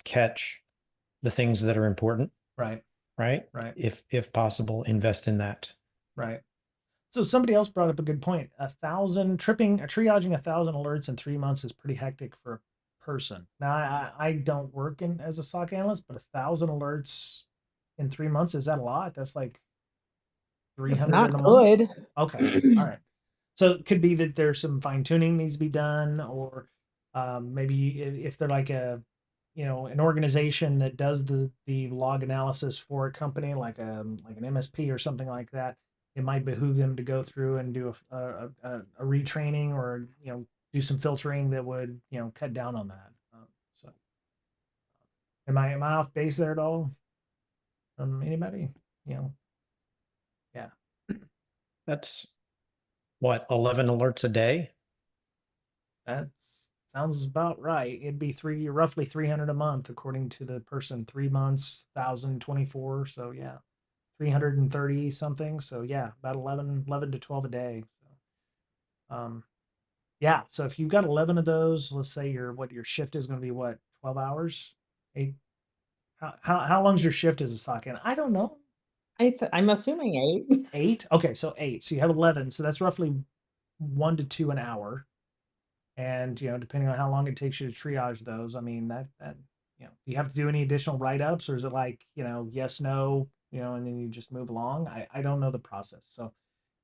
B: catch the things that are important,
A: right,
B: right?
A: right,
B: If possible, invest in that.
A: right. So somebody else brought up a good point. Triaging 1,000 alerts in 3 months is pretty hectic for a person. Now, I don't work as a SOC analyst, but 1,000 alerts in 3 months, is that a lot? That's like
C: It's
A: 300 in a
C: not
A: month.
C: good.
A: Okay, all right. So it could be that there's some fine tuning needs to be done, or maybe if they're like an organization that does the log analysis for a company like an MSP or something like that, it might behoove them to go through and do a retraining or do some filtering that would cut down on that. So am I off base there at all? Anybody? You know, yeah.
B: That's what, 11 alerts a day?
A: That sounds about right. It'd be roughly 300 a month according to the person. 3 months, 1,024. So yeah, 330 something. So yeah, about 11 to 12 a day. So, yeah. So if you've got 11 of those, let's say your shift is going to be what, 12 hours? Eight. How long's your shift as a SOC? And I don't know.
C: I'm assuming 8.
A: Eight. Okay. So eight. So you have 11. So that's roughly 1 to 2 an hour. And depending on how long it takes you to triage those, I mean that do you have to do any additional write-ups, or is it like yes, no, and then you just move along? I don't know the process. So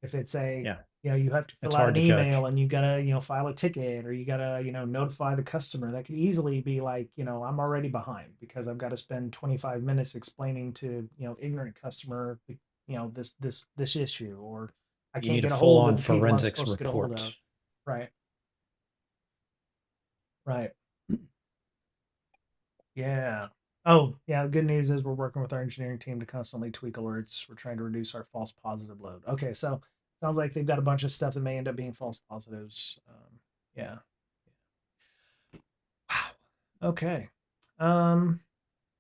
A: if it's a
B: Yeah,
A: you have to
B: it's
A: fill out
B: hard
A: an
B: to
A: email
B: judge.
A: and you gotta file a ticket, or you gotta notify the customer, that could easily be like I'm already behind because I've got to spend 25 minutes explaining to ignorant customer this issue, or I
B: You
A: can't
B: need a
A: get a hold of
B: full-on
A: the people I'm
B: forensics
A: supposed to get a hold
B: report.
A: of. Right, right. Yeah. Oh, yeah. The good news is we're working with our engineering team to constantly tweak alerts. We're trying to reduce our false positive load. Okay, so sounds like they've got a bunch of stuff that may end up being false positives. Yeah. Wow. Okay. Um,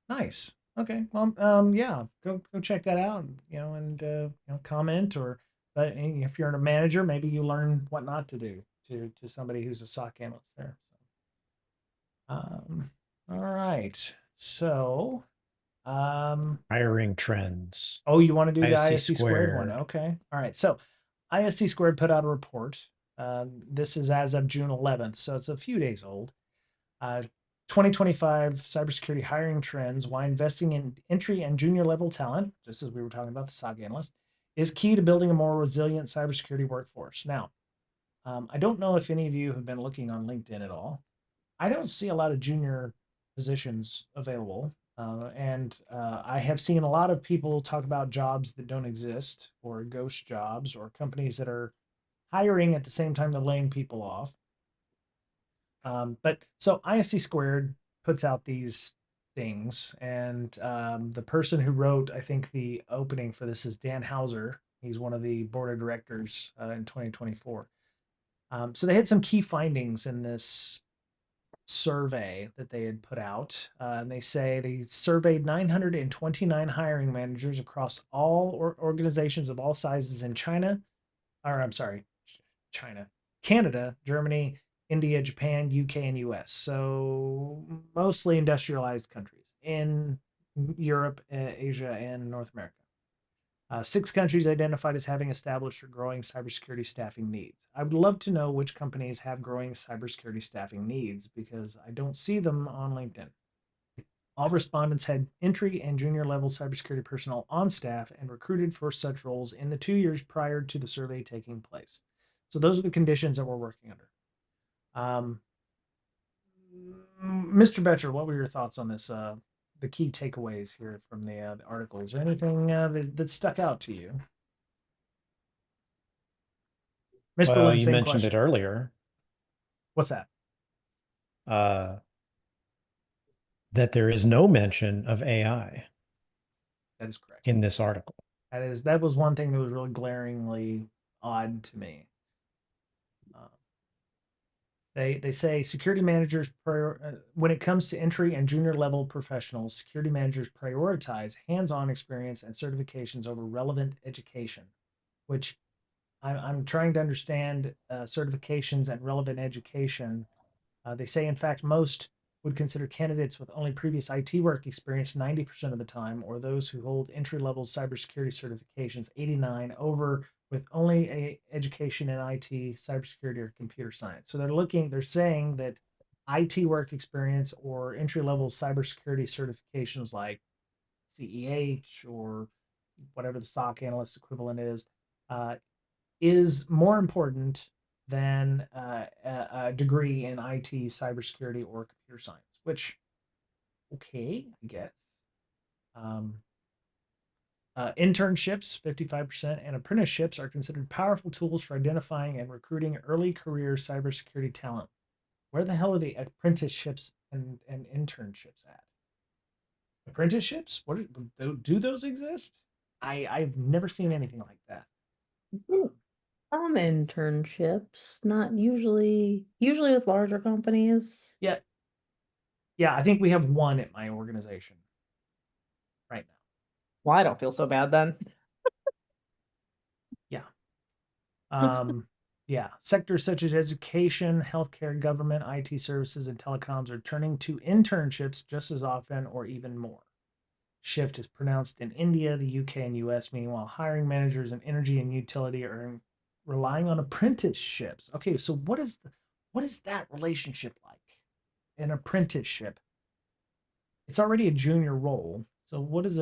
A: nice. Okay. Well, yeah. Go check that out. And comment or. But if you're a manager, maybe you learn what not to do to somebody who's a SOC analyst there. All right. So,
B: Hiring trends.
A: oh, you want to do the
B: ISC
A: ISC squared one?
B: squared.
A: Okay. All right. So, ISC squared put out a report. This is as of June 11th, so it's a few days old. 2025 cybersecurity hiring trends, why investing in entry and junior level talent, just as we were talking about the SOC analyst, is key to building a more resilient cybersecurity workforce. Now, I don't know if any of you have been looking on LinkedIn at all. I don't see a lot of junior positions available. And I have seen a lot of people talk about jobs that don't exist, or ghost jobs, or companies that are hiring at the same time they're laying people off. But so ISC squared puts out these things, and the person who wrote, I think, the opening for this is Dan Hauser. He's one of the board of directors in 2024. So they had some key findings in this survey that they had put out. And they say they surveyed 929 hiring managers across all organizations of all sizes in China, or I'm sorry, China, Canada, Germany, India, Japan, UK, and US. So mostly industrialized countries in Europe, Asia, and North America. 6 countries identified as having established or growing cybersecurity staffing needs. I would love to know which companies have growing cybersecurity staffing needs because I don't see them on LinkedIn. All respondents had entry and junior level cybersecurity personnel on staff and recruited for such roles in the 2 years prior to the survey taking place. So those are the conditions that we're working under. Mr. Betcher, what were your thoughts on this? The key takeaways here from the article. Is there anything that stuck out to you? Miss
B: Well,
A: Berlin,
B: you
A: same
B: mentioned it
A: question.
B: earlier,
A: What's that?
B: that there is no mention of AI
A: That is correct.
B: in this article.
A: That was one thing that was really glaringly odd to me. They say security managers when it comes to entry and junior level professionals, security managers prioritize hands-on experience and certifications over relevant education, which I'm trying to understand certifications and relevant education. They say, in fact, most would consider candidates with only previous IT work experience 90% of the time, or those who hold entry-level cybersecurity certifications 89 over with only a education in IT, cybersecurity, or computer science. So they're saying that IT work experience or entry-level cybersecurity certifications like CEH or whatever the SOC analyst equivalent is more important than a degree in IT, cybersecurity, or computer science, which, okay, I guess. Um, Internships, 55%, and apprenticeships are considered powerful tools for identifying and recruiting early career cybersecurity talent. Where the hell are the apprenticeships and internships at? Apprenticeships? What do those exist? I've never seen anything like that.
C: Some internships, not usually with larger companies.
A: Yeah, yeah, I think we have one at my organization right now.
C: Well, I don't feel so bad then.
A: Yeah. Yeah. Sectors such as education, healthcare, government, IT services, and telecoms are turning to internships just as often or even more. Shift is pronounced in India, the UK, and US. Meanwhile, hiring managers in energy and utility are relying on apprenticeships. Okay, so what is that relationship like? An apprenticeship. It's already a junior role. So what is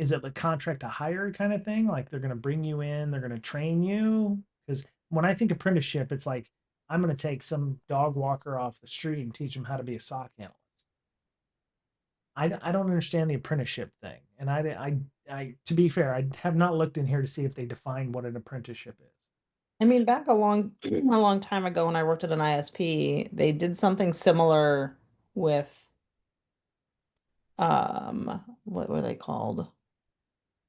A: it the contract to hire kind of thing? Like they're going to bring you in, they're going to train you? Because when I think apprenticeship, it's like I'm going to take some dog walker off the street and teach him how to be a SOC analyst. I don't understand the apprenticeship thing. And to be fair, I have not looked in here to see if they define what an apprenticeship is.
C: I mean, back a long time ago when I worked at an ISP, they did something similar with what were they called?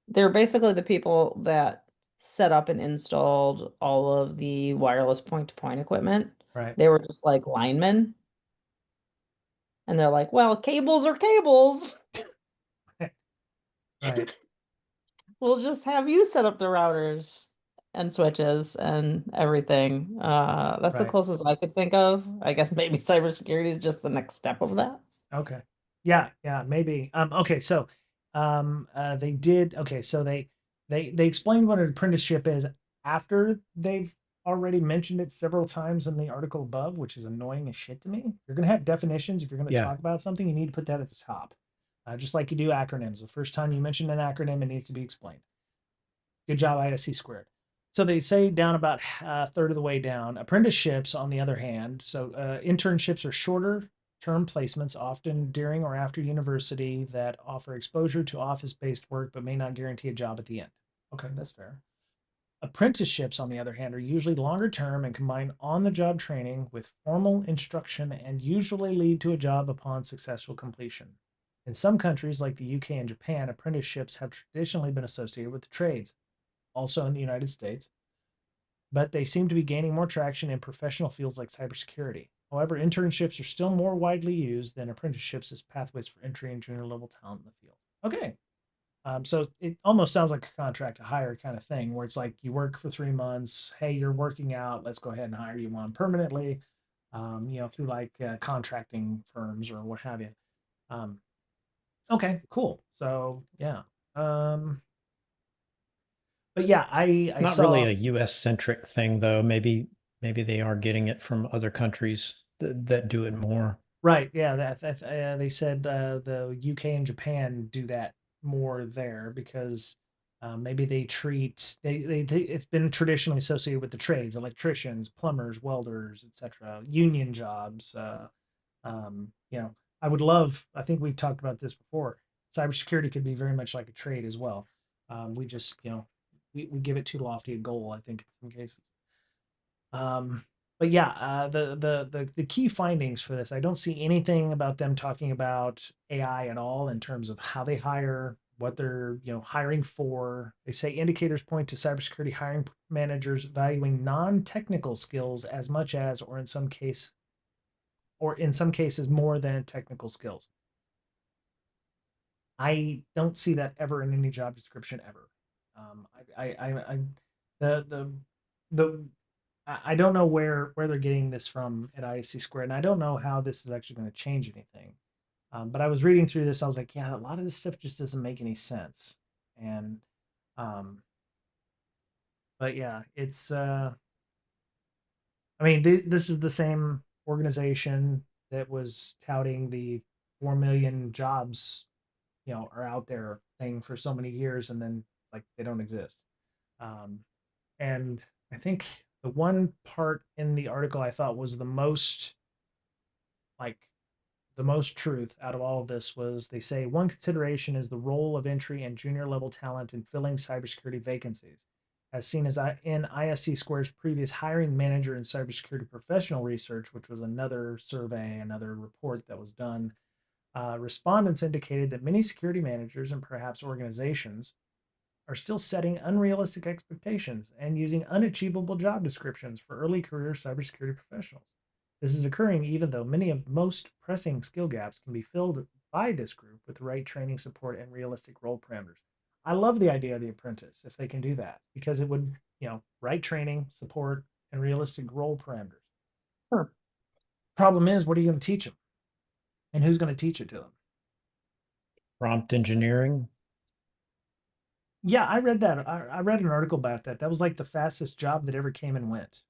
C: They're basically the people that set up and installed all of the wireless point-to-point equipment.
A: Right.
C: They were just like linemen. And they're like, well, cables are cables.
A: Right.
C: We'll just have you set up the routers. and switches and everything. That's the
A: Right.
C: closest I could think of. I guess maybe cybersecurity is just the next step of that.
A: Okay. Yeah, yeah, maybe. Okay, so they did okay, so they explained what an apprenticeship is after they've already mentioned it several times in the article above, which is annoying as shit to me. You're gonna have definitions. If you're gonna
B: Yeah.
A: talk about something, you need to put that at the top. Just like you do acronyms. The first time you mention an acronym, it needs to be explained. Good job, ISC squared. So they say down about a third of the way down. Apprenticeships, on the other hand, so internships are shorter term placements, often during or after university, that offer exposure to office based work but may not guarantee a job at the end. Okay, that's fair. Apprenticeships, on the other hand, are usually longer term and combine on the job training with formal instruction and usually lead to a job upon successful completion. In some countries, like the UK and Japan, apprenticeships have traditionally been associated with the trades, also in the United States, but they seem to be gaining more traction in professional fields like cybersecurity. However, internships are still more widely used than apprenticeships as pathways for entry and junior level talent in the field. Okay. So it almost sounds like a contract to hire kind of thing where it's like you work for 3 months. Hey, you're working out. Let's go ahead and hire you on permanently, through like contracting firms or what have you. Um, okay, cool. So yeah. Um, but yeah, I
B: Not really
A: saw.
B: a US centric thing though. Maybe they are getting it from other countries that do it more.
A: Right. Yeah. They said the UK and Japan do that more there because maybe they treat it's been traditionally associated with the trades, electricians, plumbers, welders, etc., union jobs. You know, I would love. I think we've talked about this before. Cybersecurity could be very much like a trade as well. We just we give it too lofty a goal, I think, in some cases. But yeah, the key findings for this, I don't see anything about them talking about AI at all in terms of how they hire, what they're hiring for. They say indicators point to cybersecurity hiring managers valuing non-technical skills as much as, or in some cases more than technical skills. I don't see that ever in any job description ever. I the the I don't know where they're getting this from at ISC squared, and I don't know how this is actually going to change anything. But I was reading through this, I was like, yeah, a lot of this stuff just doesn't make any sense. And um, but yeah, it's I mean, this is the same organization that was touting the 4 million jobs, are out there thing for so many years, and then like they don't exist. Um, and I think the one part in the article I thought was like the most truth out of all of this was they say one consideration is the role of entry and junior level talent in filling cybersecurity vacancies. As seen as in ISC Square's previous hiring manager and cybersecurity professional research, which was another survey, another report that was done, respondents indicated that many security managers and perhaps organizations are still setting unrealistic expectations and using unachievable job descriptions for early career cybersecurity professionals. This is occurring even though many of the most pressing skill gaps can be filled by this group with the right training support and realistic role parameters. I love the idea of the apprentice if they can do that because it would, right training, support, and realistic role parameters.
C: Huh.
A: Problem is, what are you going to teach them? And who's going to teach it to them?
B: Prompt engineering.
A: Yeah, I read that. I read an article about that. That was like the fastest job that ever came and went.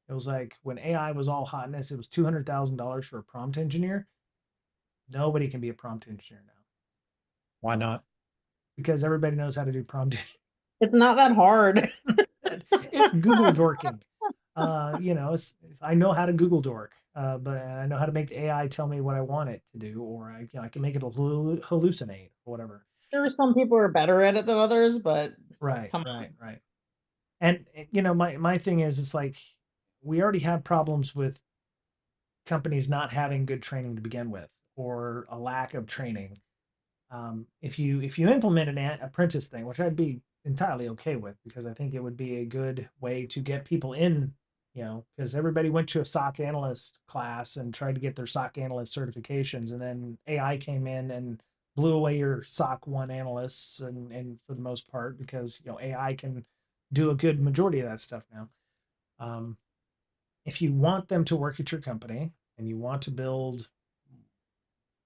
A: It was like when AI was all hotness, it was $200,000 for a prompt engineer. Nobody can be a prompt engineer now
B: Why not?
A: because everybody knows how to do prompt.
C: It's not that hard.
A: It's Google dorking. I know how to Google dork, but I know how to make the AI tell me what I want it to do, or I can make it hallucinate or whatever.
C: Sure, some people are better at it than others, but
A: Right,
C: come
A: right,
C: on.
A: right. And my thing is, it's like we already have problems with companies not having good training to begin with, or a lack of training. If you implement an apprentice thing, which I'd be entirely okay with, because I think it would be a good way to get people in, because everybody went to a SOC analyst class and tried to get their SOC analyst certifications, and then AI came in and blew away your SOC 1 analysts, and for the most part, because AI can do a good majority of that stuff now. Um, if you want them to work at your company and you want to build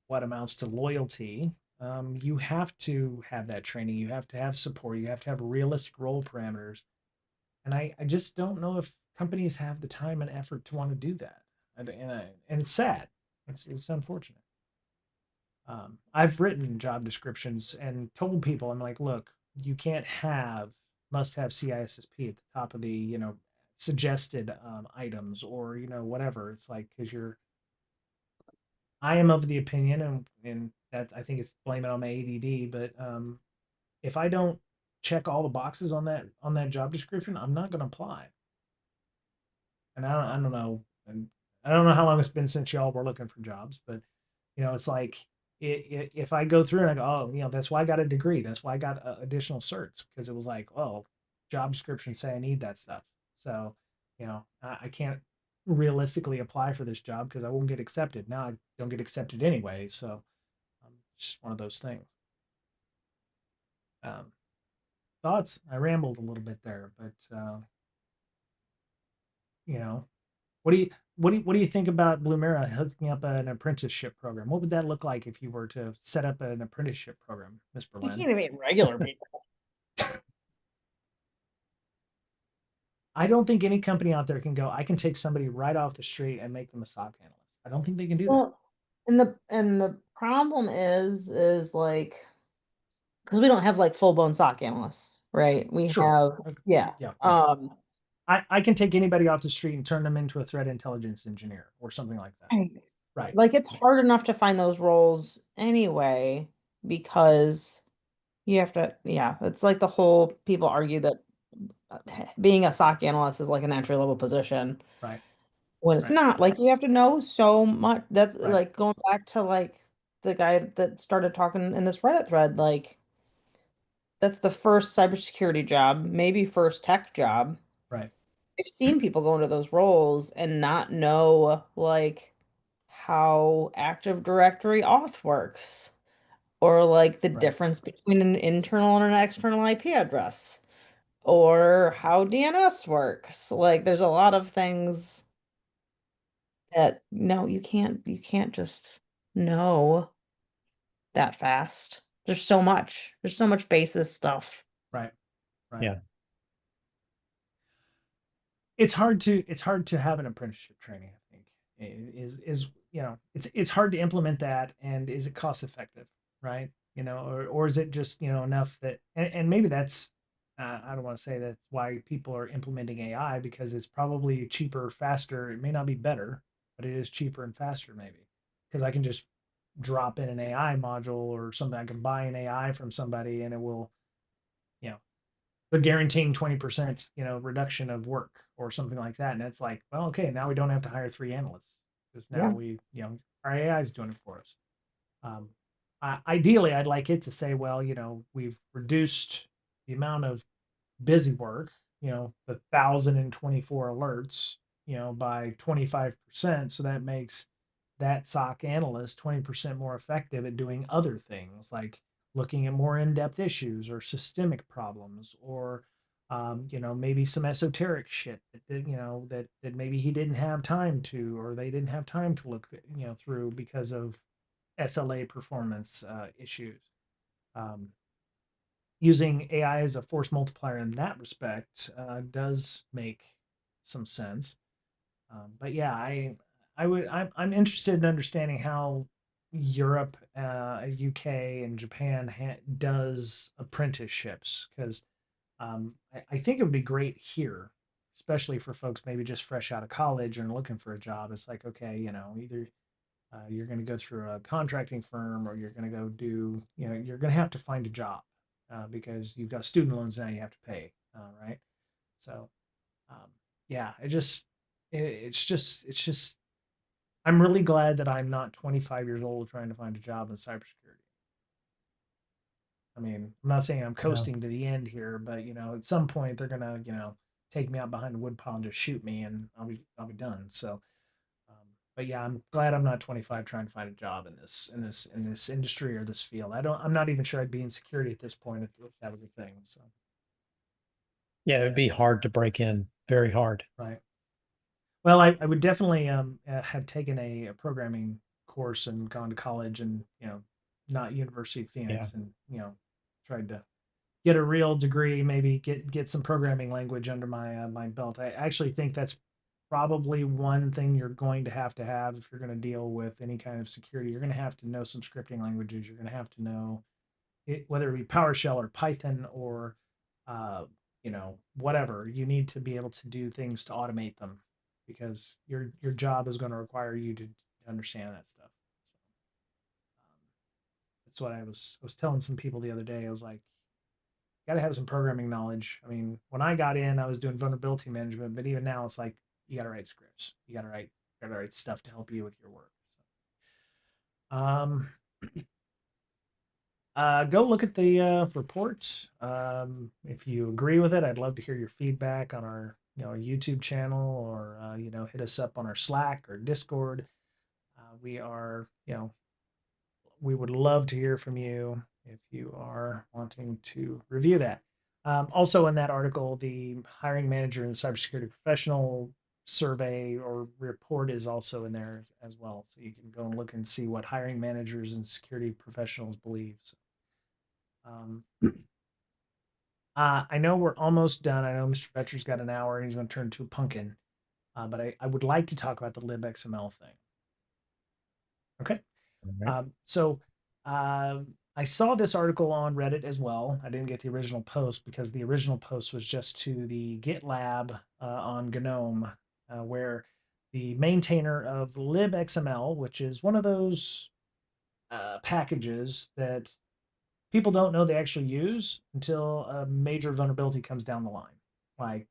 A: what amounts to loyalty, you have to have that training. You have to have support. You have to have realistic role parameters. And I just don't know if companies have the time and effort to want to do that. And it's sad. It's unfortunate. I've written job descriptions and told people, I'm like, look, you can't have must have CISSP at the top of the, suggested items or, whatever. It's like, because I am of the opinion, and that I think it's blame it on my ADD, but if I don't check all the boxes on that job description, I'm not going to apply. And I don't know, and I don't know how long it's been since y'all were looking for jobs, but it's like if I go through and I go, oh, that's why I got a degree. That's why I got additional certs because it was like, well, job descriptions say I need that stuff. So, I can't realistically apply for this job because I won't get accepted. Now I don't get accepted anyway. So, just one of those things. Um, thoughts? I rambled a little bit there, but you know, what do you think about Blumera hooking up an apprenticeship program? What would that look like if you were to set up an apprenticeship program, Miss
C: You
A: Berlin?
C: can't even regular people.
A: I don't think any company out there can go, I can take somebody right off the street and make them a SOC analyst. I don't think they can do that.
C: Well, and the problem is like because we don't have like full blown SOC analysts, right? We
A: Sure.
C: have yeah.
A: Yeah, yeah. I can take anybody off the street and turn them into a threat intelligence engineer or something like that.
C: Right.
A: Right.
C: Like it's hard enough to find those roles anyway because you have to yeah, it's like the whole people argue that being a SOC analyst is like an entry level position
A: Right.
C: when it's
A: Right.
C: not. Like you have to know so much. That's
A: Right.
C: like going back to like the guy that started talking in this Reddit thread, like that's the first cybersecurity job, maybe first tech job.
A: Right.
C: I've seen people go into those roles and not know like how Active Directory auth works or like the
A: Right.
C: difference between an internal and an external IP address or how DNS works. Like there's a lot of things that no, you can't just know that fast. There's so much. There's so much basis stuff.
A: Right. Right.
B: Yeah.
A: It's hard to have an apprenticeship training, I think. Is it's hard to implement that, and is it cost effective, right? Or is it just, enough that, and maybe that's, I don't want to say that's why people are implementing AI, because it's probably cheaper, faster. It may not be better, but it is cheaper and faster maybe, because I can just drop in an AI module or something. I can buy an AI from somebody and it will, you know, they're guaranteeing 20%, reduction of work or something like that. And it's like, well, okay, now we don't have to hire 3 analysts because now
C: Yeah.
A: our AI is doing it for us. Um, Ideally, I'd like it to say, well, we've reduced the amount of busy work, the 1,024 alerts, by 25%. So that makes that SOC analyst 20% more effective at doing other things like looking at more in-depth issues or systemic problems or maybe some esoteric shit that maybe he didn't have time to, or they didn't have time to look through because of SLA performance issues. Um, Using AI as a force multiplier in that respect does make some sense. But yeah, I'm interested in understanding how Europe, UK, and Japan does apprenticeships, because I think it would be great here, especially for folks maybe just fresh out of college and looking for a job. It's like, okay, either you're going to go through a contracting firm, or you're going to go do, you're going to have to find a job because you've got student loans now you have to pay, right? So, um, yeah, it's just, I'm really glad that I'm not 25 years old trying to find a job in cybersecurity. I mean, I'm not saying I'm
B: Yeah.
A: coasting to the end here, but at some point they're gonna, take me out behind the woodpile and just shoot me, and I'll be done. So, but yeah, I'm glad I'm not 25 trying to find a job in this industry or this field. I'm not even sure I'd be in security at this point if that was a thing. So,
B: Yeah, it'd be hard to break in, very hard.
A: Right. Well, I would definitely have taken a programming course and gone to college and, not University of
B: Yeah.
A: Phoenix, and, tried to get a real degree, maybe get some programming language under my belt. I actually think that's probably one thing you're going to have if you're going to deal with any kind of security. You're going to have to know some scripting languages. You're going to have to know it, whether it be PowerShell or Python or uh, whatever. You need to be able to do things to automate them because your job is going to require you to understand that stuff. That's what I was telling some people the other day. I was like, got to have some programming knowledge. I mean, when I got in, I was doing vulnerability management, but even now, it's like you got to write scripts. You got to write stuff to help you with your work. So, go look at the report. If you agree with it, I'd love to hear your feedback on our YouTube channel, or hit us up on our Slack or Discord. We are we would love to hear from you if you are wanting to review that. Also, in that article, the hiring manager and cybersecurity professional survey or report is also in there as well. So you can go and look and see what hiring managers and security professionals believe. So, um, I know we're almost done. I know Mr. Betcher's got an hour and he's going to turn into a pumpkin. But I would like to talk about the libxml thing. Okay.
B: All right.
A: So uh, I saw this article on Reddit as well. I didn't get the original post because the original post was just to the GitLab on GNOME, where the maintainer of libxml, which is one of those packages that people don't know they actually use until a major vulnerability comes down the line, like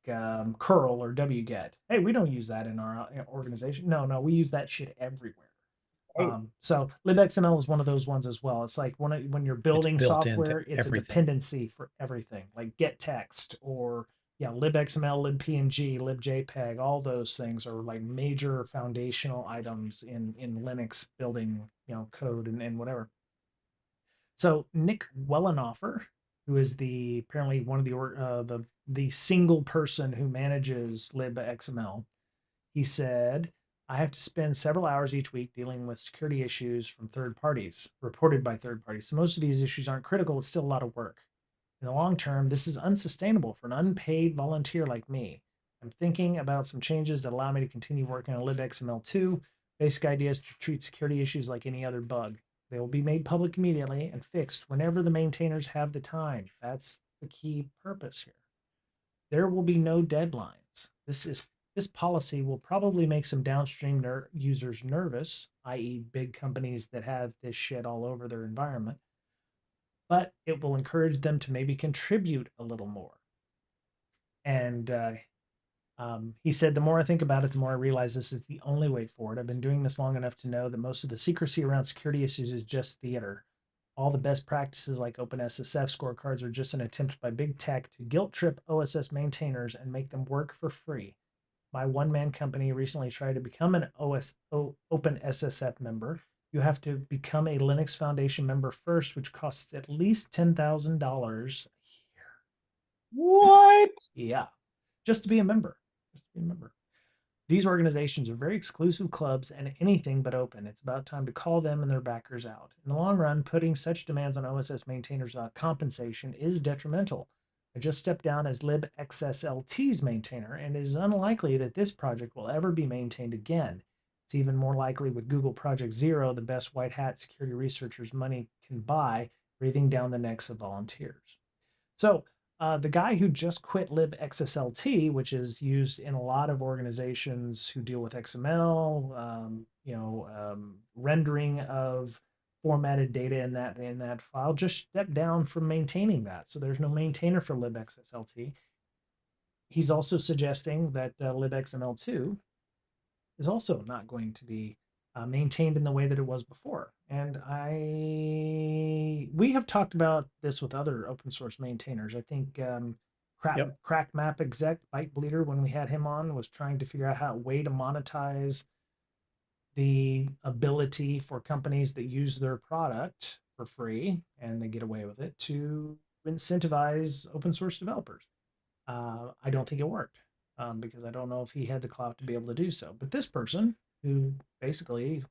A: curl or wget. Hey, we don't use that in our organization. No, no, we use that shit everywhere.
B: Oh,
A: So libxml is one of those ones as well. It's like when you're
B: it's
A: building
B: built into
A: software, it's a
B: everything.
A: dependency for everything, like gettext or libxml, libpng, libjpeg. All those things are like major foundational items in Linux building code and whatever. So Nick Wellenhofer, who is the apparently one of the single person who manages libxml, he said, I have to spend several hours each week dealing with security issues from third parties, reported by third parties. So most of these issues aren't critical, it's still a lot of work. In the long term, this is unsustainable for an unpaid volunteer like me. I'm thinking about some changes that allow me to continue working on libxml2. Basic idea is to treat security issues like any other bug. They will be made public immediately and fixed whenever the maintainers have the time. That's the key purpose here. There will be no deadlines. This policy will probably make some downstream users nervous, i.e., big companies that have this shit all over their environment, but it will encourage them to maybe contribute a little more. And he said, the more I think about it, the more I realize this is the only way forward. I've been doing this long enough to know that most of the secrecy around security issues is just theater. All the best practices like OpenSSF scorecards are just an attempt by big tech to guilt trip OSS maintainers and make them work for free. My one man company recently tried to become an OpenSSF member. You have to become a Linux Foundation member first, which costs at least $10,000 a year.
C: What?
A: Yeah, just to be a member. Just to be a member. These organizations are very exclusive clubs and anything but open. It's about time to call them and their backers out. In the long run, putting such demands on OSS maintainers without compensation is detrimental. I just stepped down as libxslt's maintainer, and it is unlikely that this project will ever be maintained again. It's even more likely with Google Project Zero, the best white hat security researchers money can buy, breathing down the necks of volunteers. So the guy who just quit libxslt, which is used in a lot of organizations who deal with XML, rendering of formatted data in that file, just stepped down from maintaining that. So there's no maintainer for libxslt. He's also suggesting that libxml2 is also not going to be maintained in the way that it was before. And we have talked about this with other open source maintainers. I think
B: Yep.
A: Crack Map exec Byte Bleeder, when we had him on, was trying to figure out how a way to monetize the ability for companies that use their product for free and they get away with it to incentivize open source developers. I don't think it worked because I don't know if he had the clout to be able to do so. But this person, who basically
C: Is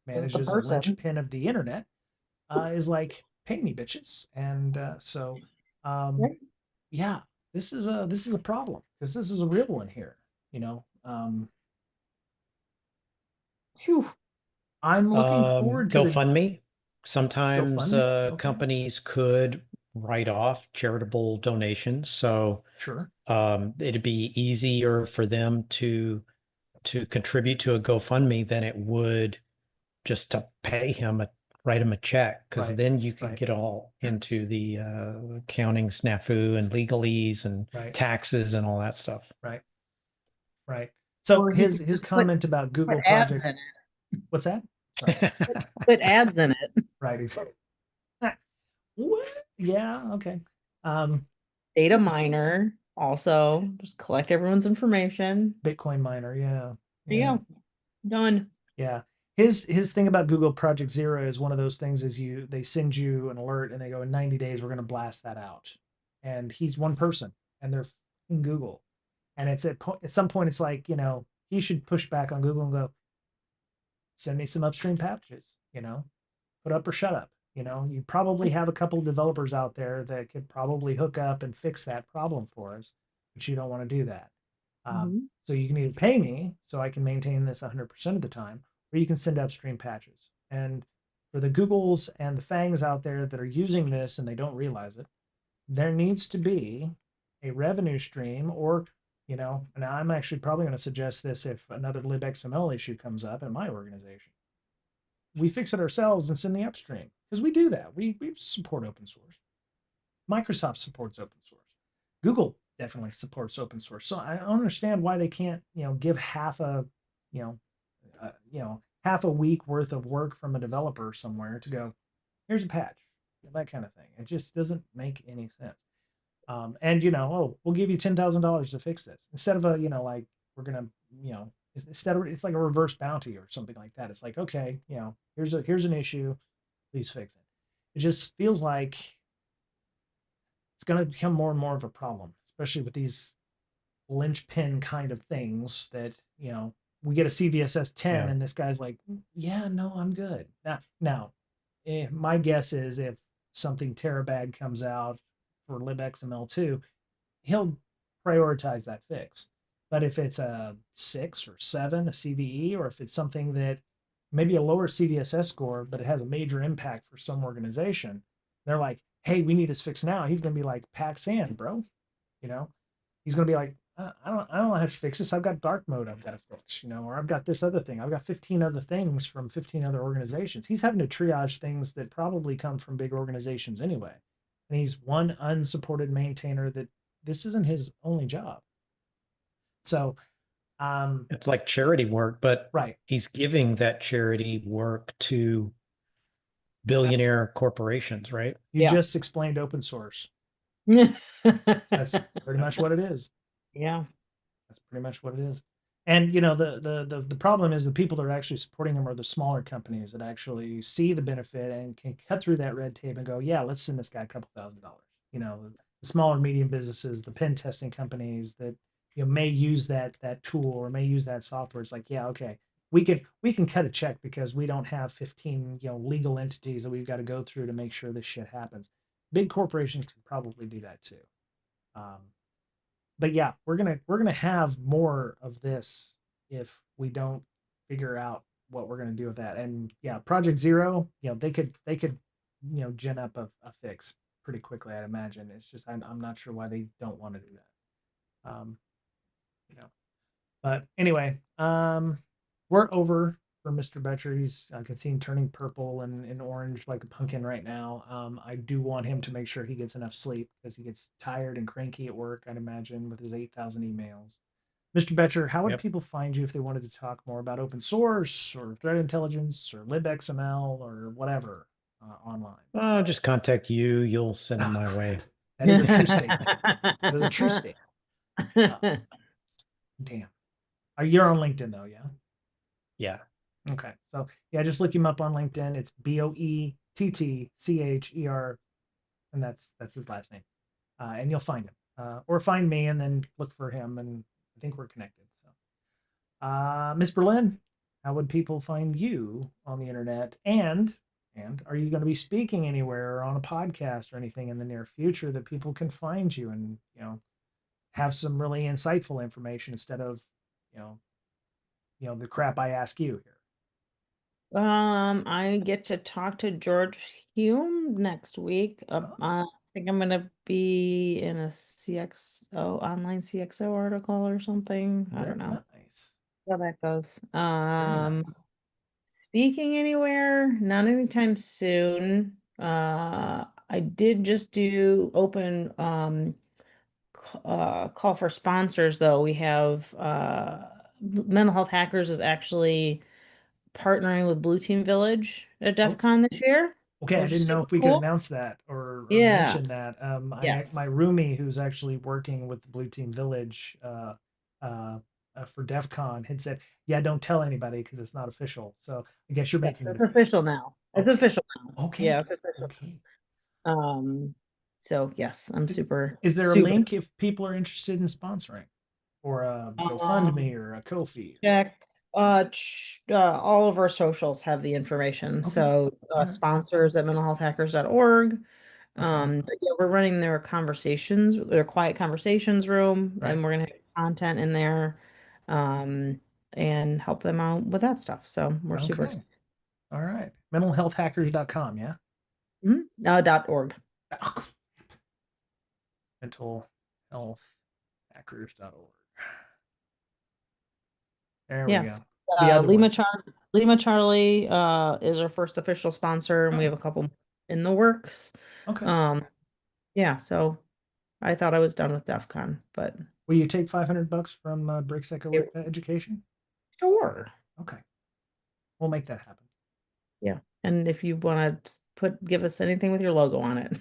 C: the
A: manages a
C: person.
A: linchpin of the internet, is like, pay me, bitches. And um,
C: Right.
A: yeah, this is a problem because this is a real one here.
C: Phew.
A: I'm looking forward to the
B: GoFundMe. Sometimes
A: GoFundMe. Okay,
B: companies could write off charitable donations, so
A: sure,
B: it'd be easier for them to contribute to a GoFundMe than it would just to pay him write him a check, because
A: right,
B: then you could
A: right,
B: get all into the accounting snafu and legalese and
A: right,
B: taxes and all that stuff.
A: right, right. So
C: Or he
A: his
C: could
A: his
C: just put
A: comment about
C: put
A: Google
C: ads
A: Project,
C: in it.
A: what's that? Sorry.
C: Put ads in it.
A: Right. What? Yeah. Okay. Um,
C: Data miner also just collect everyone's information.
A: Bitcoin miner. Yeah.
C: There you
A: Yeah.
C: go. Done.
A: Yeah. His thing about Google Project Zero is one of those things is they send you an alert and they go, in 90 days we're going to blast that out. And he's one person and they're in Google. And it's at some point it's like, he should push back on Google and go, send me some upstream packages, put up or shut up. You probably have a couple of developers out there that could probably hook up and fix that problem for us, but you don't want to do that.
C: Mhm.
A: So you can either pay me so I can maintain this 100% of the time, or you can send upstream patches. And for the Googles and the Fangs out there that are using this and they don't realize it, there needs to be a revenue stream, or, and I'm actually probably going to suggest this if another libxml issue comes up in my organization. We fix it ourselves and send the upstream because we do that. We support open source. Microsoft supports open source. Google definitely supports open source. So I don't understand why they can't, give you know, half a week worth of work from a developer somewhere to go, here's a patch, that kind of thing. It just doesn't make any sense. And oh, we'll give you $10,000 to fix this instead of like we're gonna, instead of it's like a reverse bounty or something like that. It's like, okay, here's an issue, please fix it. It just feels like it's going to become more and more of a problem, especially with these linchpin kind of things that, we get a CVSS 10
B: Yeah.
A: and this guy's like, yeah, no, I'm good. Now, my guess is if something Terabag comes out for libxml2, he'll prioritize that fix. But if it's a 6 or 7, a CVE, or if it's something that maybe a lower CVSS score, but it has a major impact for some organization, they're like, hey, we need this fixed now. He's going to be like, pack sand, bro. You know, he's going to be like, I don't have to fix this. I've got dark mode I've got to fix, or I've got this other thing. I've got 15 other things from 15 other organizations. He's having to triage things that probably come from big organizations anyway. And he's one unsupported maintainer that this isn't his only job. So,
B: It's like charity work, but
A: right.
B: he's giving that charity work to billionaire corporations, right?
A: You
C: Yeah.
A: just explained open source. That's pretty much what it is.
C: Yeah.
A: That's pretty much what it is. And the problem is the people that are actually supporting them are the smaller companies that actually see the benefit and can cut through that red tape and go, yeah, let's send this guy a couple $1,000s. The smaller medium businesses, the pen testing companies that may use that tool or may use that software. It's like, yeah, okay, we can cut a check because we don't have 15 legal entities that we've got to go through to make sure this shit happens. Big corporations can probably do that too. Um, but yeah, we're gonna have more of this if we don't figure out what we're gonna do with that. And yeah, Project Zero, they could gin up a fix pretty quickly, I'd imagine. It's just I'm not sure why they don't want to do that. You know, but anyway, we're over for Mr. Betcher. I can see him turning purple and orange like a pumpkin right now. I do want him to make sure he gets enough sleep because he gets tired and cranky at work, I'd imagine, with his 8,000 emails. Mr. Betcher, how would
B: Yep.
A: people find you if they wanted to talk more about open source or threat intelligence or libxml or whatever online?
B: Oh, just contact you. You'll send them my way.
A: That is a true statement. That is a true statement. Damn. You're on LinkedIn though, yeah?
B: Yeah.
A: Okay. So yeah, just look him up on LinkedIn. It's Boettcher, and that's his last name. And you'll find him. or find me and then look for him, and I think we're connected. So, Miss Berlin, how would people find you on the internet? And are you going to be speaking anywhere or on a podcast or anything in the near future that people can find you and have some really insightful information instead of you know the crap I ask you here?
C: I get to talk to George Hume next week.
A: Oh,
C: I think I'm gonna be in a CXO online CXO article or something. I don't
A: very
C: know
A: nice.
C: how that goes.
A: Very nice.
C: Speaking anywhere, not anytime soon. I did just do open call for sponsors though. We have Mental Health Hackers is actually partnering with Blue Team Village at DEF
A: Oh,
C: CON this year,
A: okay. I
C: which is
A: didn't know
C: super
A: if we could
C: cool.
A: announce that or
C: Yeah.
A: mention that. My
C: Yes.
A: roomie who's actually working with the Blue Team Village uh, for DEF CON had said, "Yeah, don't tell anybody because it's not official." So I guess you're
C: Yes,
A: making
C: it's
A: the
C: official now. It's
A: okay,
C: official now.
A: okay,
C: Yeah, it's official.
A: okay.
C: So yes, I'm super,
A: Is there a
C: super.
A: link if people are interested in sponsoring, or a
C: Um,
A: GoFundMe or a Ko-fi?
C: check all of our socials have the information.
A: Okay,
C: So
A: all right,
C: sponsors at mentalhealthhackers.org.
A: okay,
C: But yeah, we're running their conversations, their quiet conversations room,
A: right,
C: and we're gonna have content in there, and help them out with that stuff. So we're super
A: okay,
C: excited.
A: all right. Mentalhealthhackers.com, yeah.
C: .org.
A: Mentalhealthhackers.org. There we
C: Yes.
A: go. The other one.
C: Lima Charlie is our first official sponsor, and we
A: Oh,
C: have a couple in the works.
A: okay.
C: Um, yeah, so I thought I was done with DEF CON, but
A: Will you take $500 from Brakesec Education?
C: sure.
A: Okay, we'll make that happen.
C: Yeah. And if you want to give us anything with your logo on it.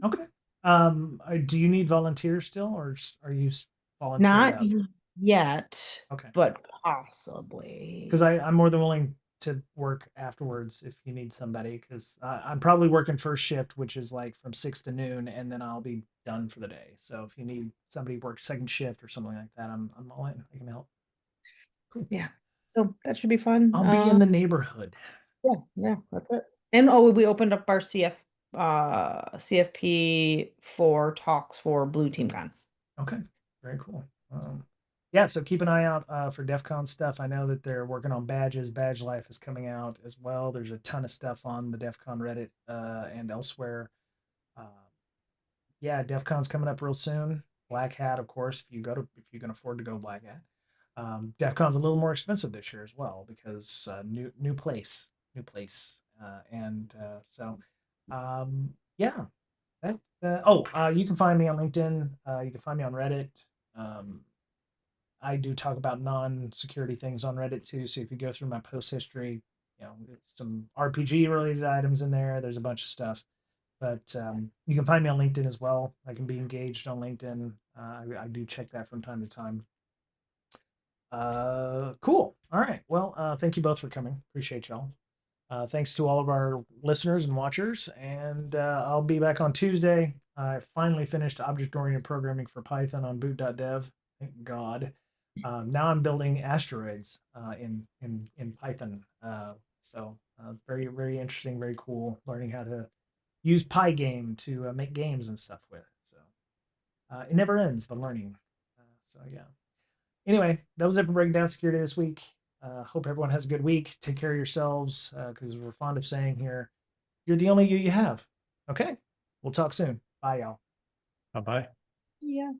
A: Okay. Do you need volunteers still, or are you volunteered
C: Not
A: out?
C: yet,
A: Okay.
C: but
A: Because
C: possibly.
A: I'm more than willing to work afterwards if you need somebody. Because I'm probably working first shift, which is like from 6 to noon, and then I'll be done for the day. So if you need somebody to work second shift or something like that, I'm all in. I can help. Cool.
C: Yeah. So that should be fun.
A: I'll be in the neighborhood.
C: Yeah, yeah, that's it. And oh, we opened up our CFP for talks for Blue Team Con.
A: Okay, very cool. Yeah, so keep an eye out for DEF CON stuff. I know that they're working on badges. Badge Life is coming out as well. There's a ton of stuff on the DEF CON Reddit and elsewhere. Uh, yeah, DEF CON's coming up real soon. Black Hat, of course, if you can afford to go Black Hat. DEF CON's a little more expensive this year as well because new place, and so yeah, you can find me on LinkedIn. You can find me on Reddit. Um, I do talk about non-security things on Reddit too. So if you go through my post history, it's some RPG related items in there. There's a bunch of stuff, but you can find me on LinkedIn as well. I can be engaged on LinkedIn. I do check that from time to time. Cool. All right. Well, thank you both for coming. Appreciate y'all. Thanks to all of our listeners and watchers. And I'll be back on Tuesday. I finally finished object-oriented programming for Python on boot.dev. Thank God. Now I'm building asteroids in Python. Very, very interesting, very cool. Learning how to use Pygame to make games and stuff with. So it never ends, the learning. Yeah. Anyway, that was it for Breaking Down Security this week. Hope everyone has a good week. Take care of yourselves, because we're fond of saying here, you're the only you have. Okay? We'll talk soon. Bye, y'all.
B: Bye bye.
C: Yeah.